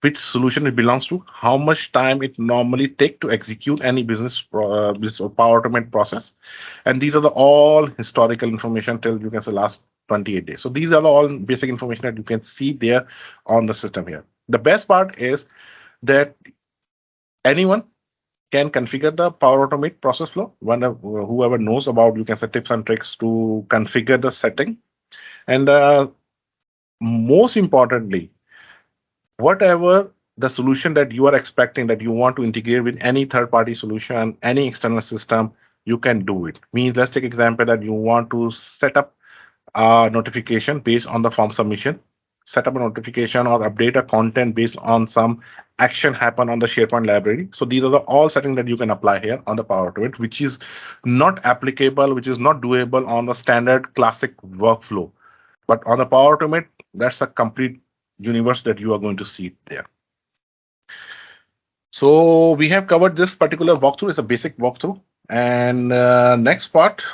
which solution it belongs to, how much time it normally take to execute any business or Power Automate process. And these are the all historical information till you can say last 28 days. So these are the all basic information that you can see there on the system here. The best part is that anyone can configure the Power Automate process flow. Whoever knows about, you can say, tips and tricks to configure the setting. And most importantly, whatever the solution that you are expecting that you want to integrate with any third party solution, any external system, you can do it. Means, let's take example that you want to set up a notification based on the form submission, set up a notification or update a content based on some action happen on the SharePoint library. So these are the all settings that you can apply here on the Power Automate, which is not applicable, which is not doable on the standard classic workflow. But on the Power Automate, that's a complete universe that you are going to see there. So we have covered this particular walkthrough. It's a basic walkthrough. And next part,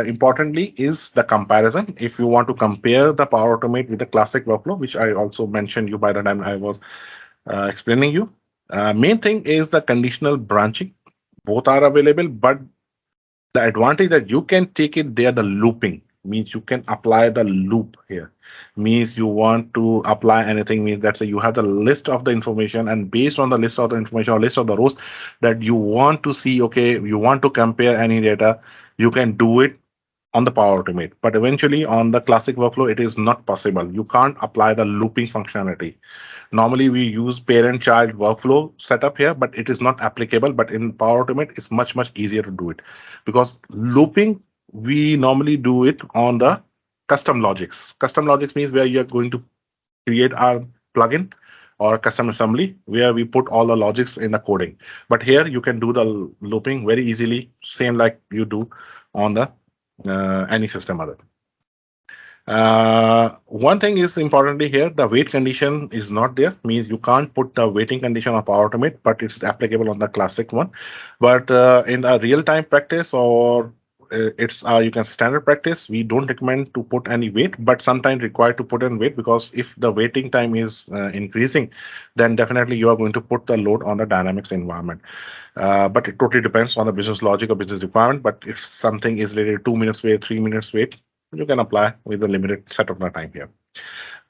importantly, is the comparison. If you want to compare the Power Automate with the classic workflow, which I also mentioned you by the time I was explaining you. Main thing is the conditional branching. Both are available, but the advantage that you can take it there, the looping means you can apply the loop here. Means you want to apply anything, means that say you have the list of the information, and based on the list of the information or list of the rows that you want to see, okay, you want to compare any data, you can do it on the Power Automate. But eventually on the classic workflow, it is not possible. You can't apply the looping functionality. Normally we use parent-child workflow setup here, but it is not applicable. But in Power Automate, it's much easier to do it, because looping, we normally do it on the custom logics. Custom logics means where you are going to create a plugin or a custom assembly where we put all the logics in the coding. But here you can do the looping very easily, same like you do on the any system other. One thing is importantly here, the wait condition is not there, means you can't put the waiting condition of Power Automate, but it's applicable on the classic one. But in a real-time practice, or it's you can say standard practice, we don't recommend to put any wait, but sometimes required to put in wait, because if the waiting time is increasing, then definitely you are going to put the load on the Dynamics environment. But it totally depends on the business logic or business requirement. But if something is related 2 minutes wait, 3 minutes wait, you can apply with a limited set of the time here.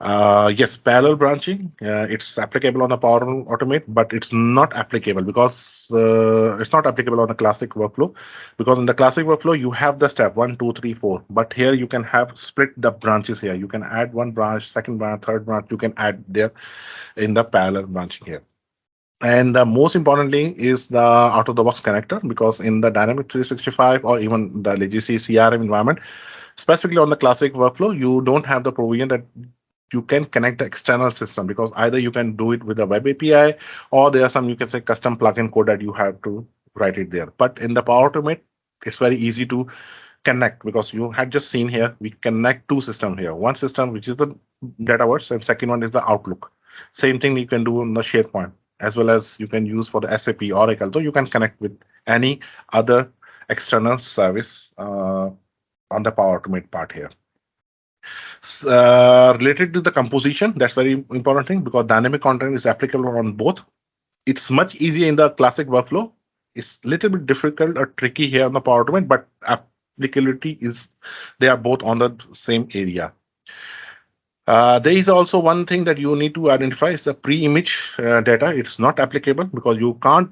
Yes, parallel branching, it's applicable on the Power Automate, but it's not applicable because it's not applicable on the classic workflow. Because in the classic workflow, you have the step 1, 2, 3, 4, but here you can have split the branches here. You can add one branch, second branch, third branch, you can add there in the parallel branching here. And most importantly is the out-of-the-box connector, because in the Dynamics 365 or even the legacy CRM environment, specifically on the classic workflow, you don't have the provision that you can connect the external system, because either you can do it with a web API, or there are some, you can say, custom plugin code that you have to write it there. But in the Power Automate, it's very easy to connect, because you had just seen here, we connect two systems here. One system, which is the Dataverse, and second one is the Outlook. Same thing you can do on the SharePoint. as well as you can use for the SAP, Oracle. So you can connect with any other external service on the Power Automate part here. Related to the composition, that's very important thing because dynamic content is applicable on both. It's much easier in the classic workflow. It's a little bit difficult or tricky here on the Power Automate, but applicability is, they are both on the same area. There is also one thing that you need to identify is the pre-image data. It's not applicable because you can't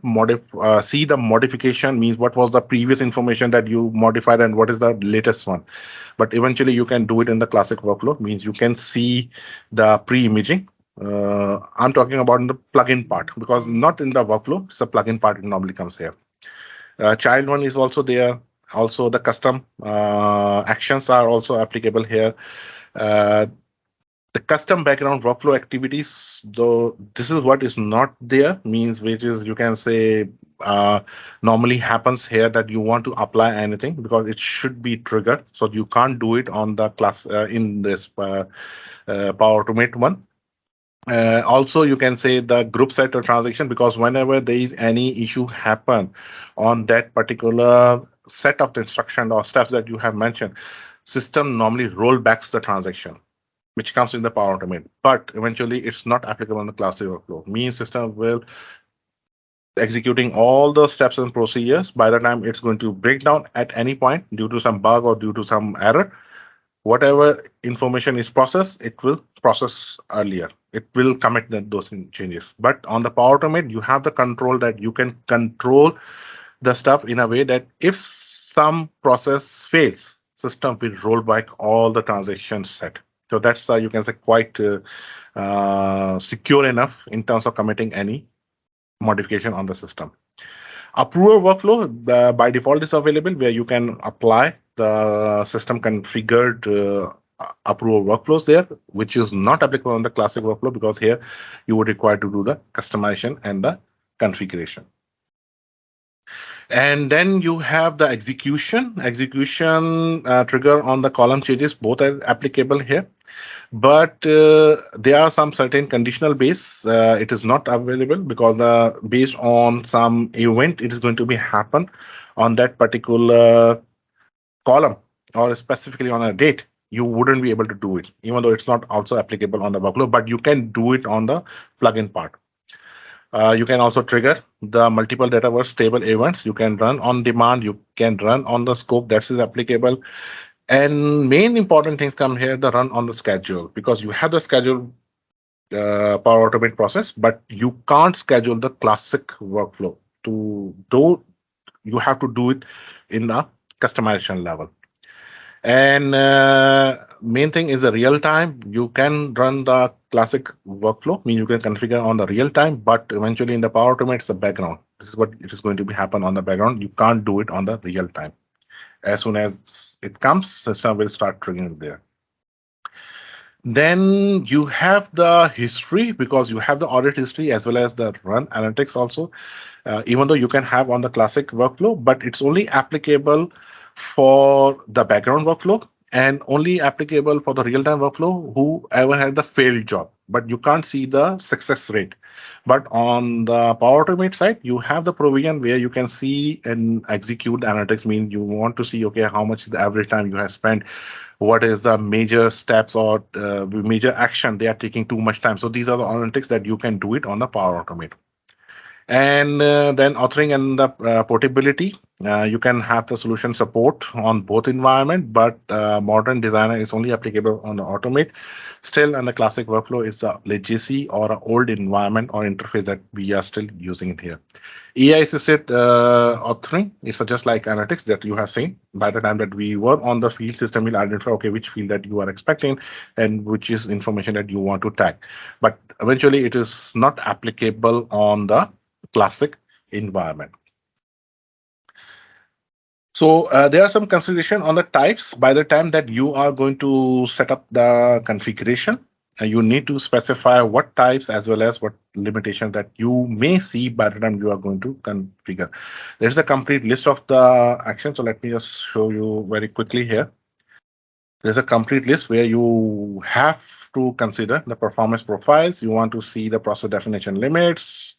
see the modification, means what was the previous information that you modified and what is the latest one. But eventually you can do it in the classic workflow, means you can see the pre-imaging. I'm talking about in the plugin part because not in the workflow, it's a plugin part, it normally comes here. Child one is also there. Also the custom actions are also applicable here. The custom background workflow activities, though, this is what is not there, means which is, you can say, normally happens here that you want to apply anything because it should be triggered. So you can't do it on the class in this Power Automate one. Also, you can say the group set or transaction because whenever there is any issue happen on that particular set of the instruction or steps that you have mentioned, system normally rollbacks the transaction which comes in the Power Automate, but eventually it's not applicable on the classic workflow. Means system will executing all the steps and procedures. By the time it's going to break down at any point due to some bug or due to some error, whatever information is processed, it will process earlier. It will commit those changes. But on the Power Automate, you have the control that you can control the stuff in a way that if some process fails, system will roll back all the transactions set. So that's you can say quite secure enough in terms of committing any modification on the system. Approval workflow by default is available where you can apply the system configured approval workflows there, which is not applicable on the classic workflow because here you would require to do the customization and the configuration. And then you have the execution trigger on the column changes, both are applicable here. But there are some certain conditional base. It is not available because based on some event, it is going to be happen on that particular column or specifically on a date. You wouldn't be able to do it, even though it's not also applicable on the workload, but you can do it on the plugin part. You can also trigger the multiple Dataverse stable events. You can run on demand. You can run on the scope that is applicable. And main important things come here, the run on the schedule, because you have the schedule Power Automate process, but you can't schedule the classic workflow. Though you have to do it in the customization level. And main thing is the real time. You can run the classic workflow, mean you can configure on the real time, but eventually in the Power Automate, it's the background. This is what it is going to be happen on the background. You can't do it on the real time. As soon as it comes, system will start triggering there. Then you have the history because you have the audit history as well as the run analytics also. Even though you can have on the classic workflow, but it's only applicable for the background workflow and only applicable for the real-time workflow whoever had the failed job, but you can't see the success rate. But on the Power Automate side, you have the provision where you can see and execute the analytics, mean you want to see, okay, how much the average time you have spent, what is the major steps or major action they are taking too much time. So these are the analytics that you can do it on the Power Automate. And then authoring and the portability, you can have the solution support on both environment, but modern designer is only applicable on the Automate. Still, in the classic workflow, it's a legacy or an old environment or interface that we are still using it here. AI assisted authoring, it's just like analytics that you have seen. By the time that we work on the field, system will identify, okay, which field that you are expecting and which is information that you want to tag. But eventually, it is not applicable on the classic environment. So there are some consideration on the types. By the time that you are going to set up the configuration, you need to specify what types as well as what limitations that you may see by the time you are going to configure. There's a complete list of the actions. So let me just show you very quickly here. There's a complete list where you have to consider the performance profiles. You want to see the process definition limits,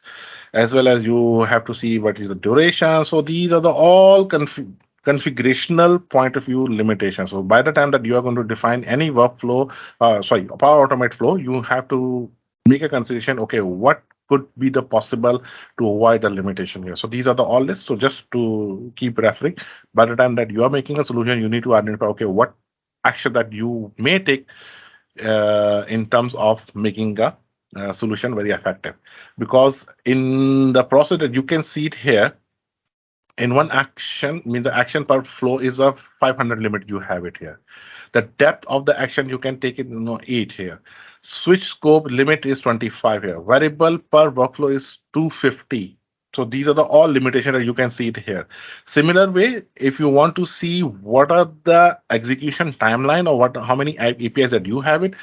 as well as you have to see what is the duration. So these are the all configurational point of view limitations. So by the time that you are going to define any workflow, sorry, Power Automate flow, you have to make a consideration. Okay, what could be the possible to avoid the limitation here? So these are the all lists. So just to keep referring, by the time that you are making a solution, you need to identify, okay, what action that you may take in terms of making a solution very effective. Because in the process that you can see it here, in one action, means the action per flow is a 500 limit, you have it here. The depth of the action, you can take it, 8 here. Switch scope limit is 25 here. Variable per workflow is 250. So these are the all limitations that you can see it here. Similar way, if you want to see what are the execution timeline or how many APIs that you have it,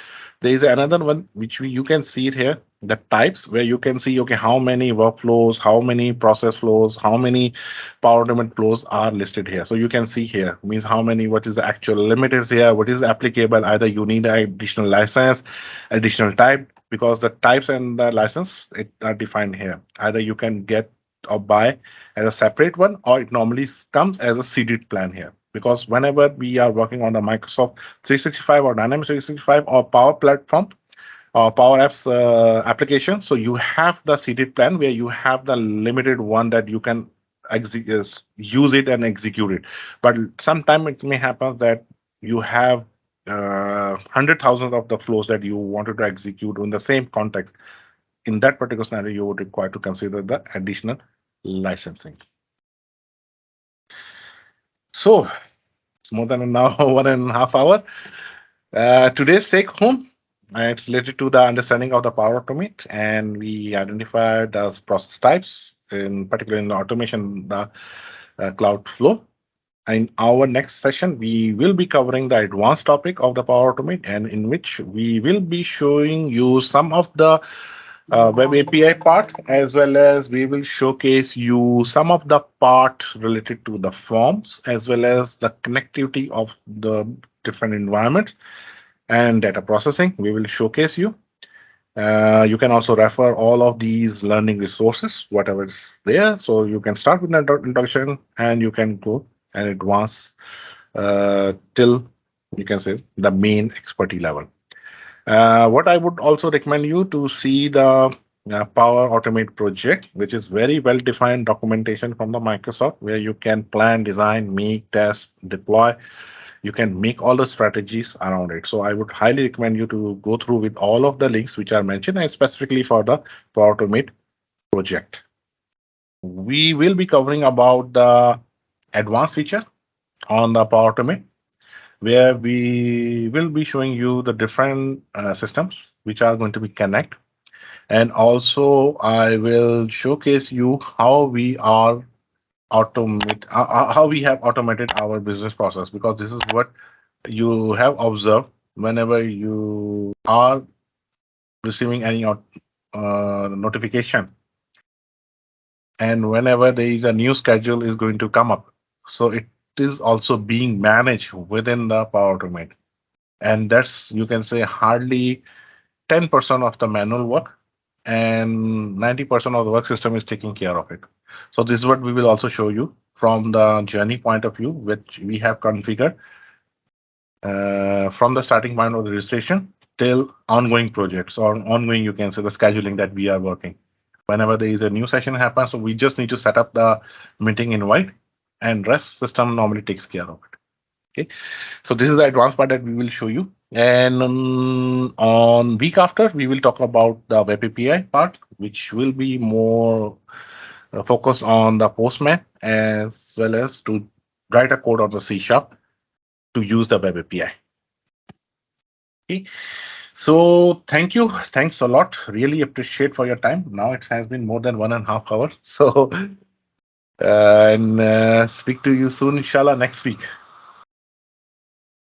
there is another one which you can see it here, the types, where you can see, okay, how many workflows, how many process flows, how many power automate flows are listed here. So you can see here, means how many, what is the actual limit is here, what is applicable. Either you need an additional license, additional type, because the types and the license are defined here. Either you can get or buy as a separate one, or it normally comes as a seeded plan here. Because whenever we are working on the Microsoft 365 or Dynamics 365 or Power Platform, or Power Apps application. So you have the seated plan where you have the limited one that you can use it and execute it. But sometime it may happen that you have 100,000 of the flows that you wanted to execute in the same context. In that particular scenario, you would require to consider the additional licensing. So it's more than an hour, 1.5 hours. Today's take home, it's related to the understanding of the Power Automate, and we identified the process types, in particular in automation, the cloud flow. In our next session, we will be covering the advanced topic of the Power Automate, and in which we will be showing you some of the web API part, as well as we will showcase you some of the part related to the forms, as well as the connectivity of the different environments and data processing. We will showcase you. You can also refer all of these learning resources, whatever is there. So you can start with an introduction and you can go and advance till, you can say, the main expertise level. What I would also recommend you to see the Power Automate project, which is very well defined documentation from the Microsoft, where you can plan, design, make, test, deploy. You can make all the strategies around it. So I would highly recommend you to go through with all of the links which are mentioned, and specifically for the Power Automate project. We will be covering about the advanced feature on the Power Automate, where we will be showing you the different systems which are going to be connect. And also I will showcase you how we are how we have automated our business process, because this is what you have observed whenever you are receiving any notification, and whenever there is a new schedule is going to come up. So it is also being managed within the Power Automate, and that's, you can say, hardly 10% of the manual work, and 90% of the work system is taking care of it. So this is what we will also show you from the journey point of view, which we have configured from the starting point of the registration till ongoing projects, or ongoing, you can say, the scheduling that we are working. Whenever there is a new session happens, so we just need to set up the meeting invite, and rest system normally takes care of it. Okay, so this is the advanced part that we will show you. And on week after, we will talk about the web API part, which will be more focused on the Postman, as well as to write a code on the C# to use the web API. Okay. So thank you. Thanks a lot. Really appreciate for your time. Now it has been more than 1.5 hours. So and speak to you soon, inshallah, next week.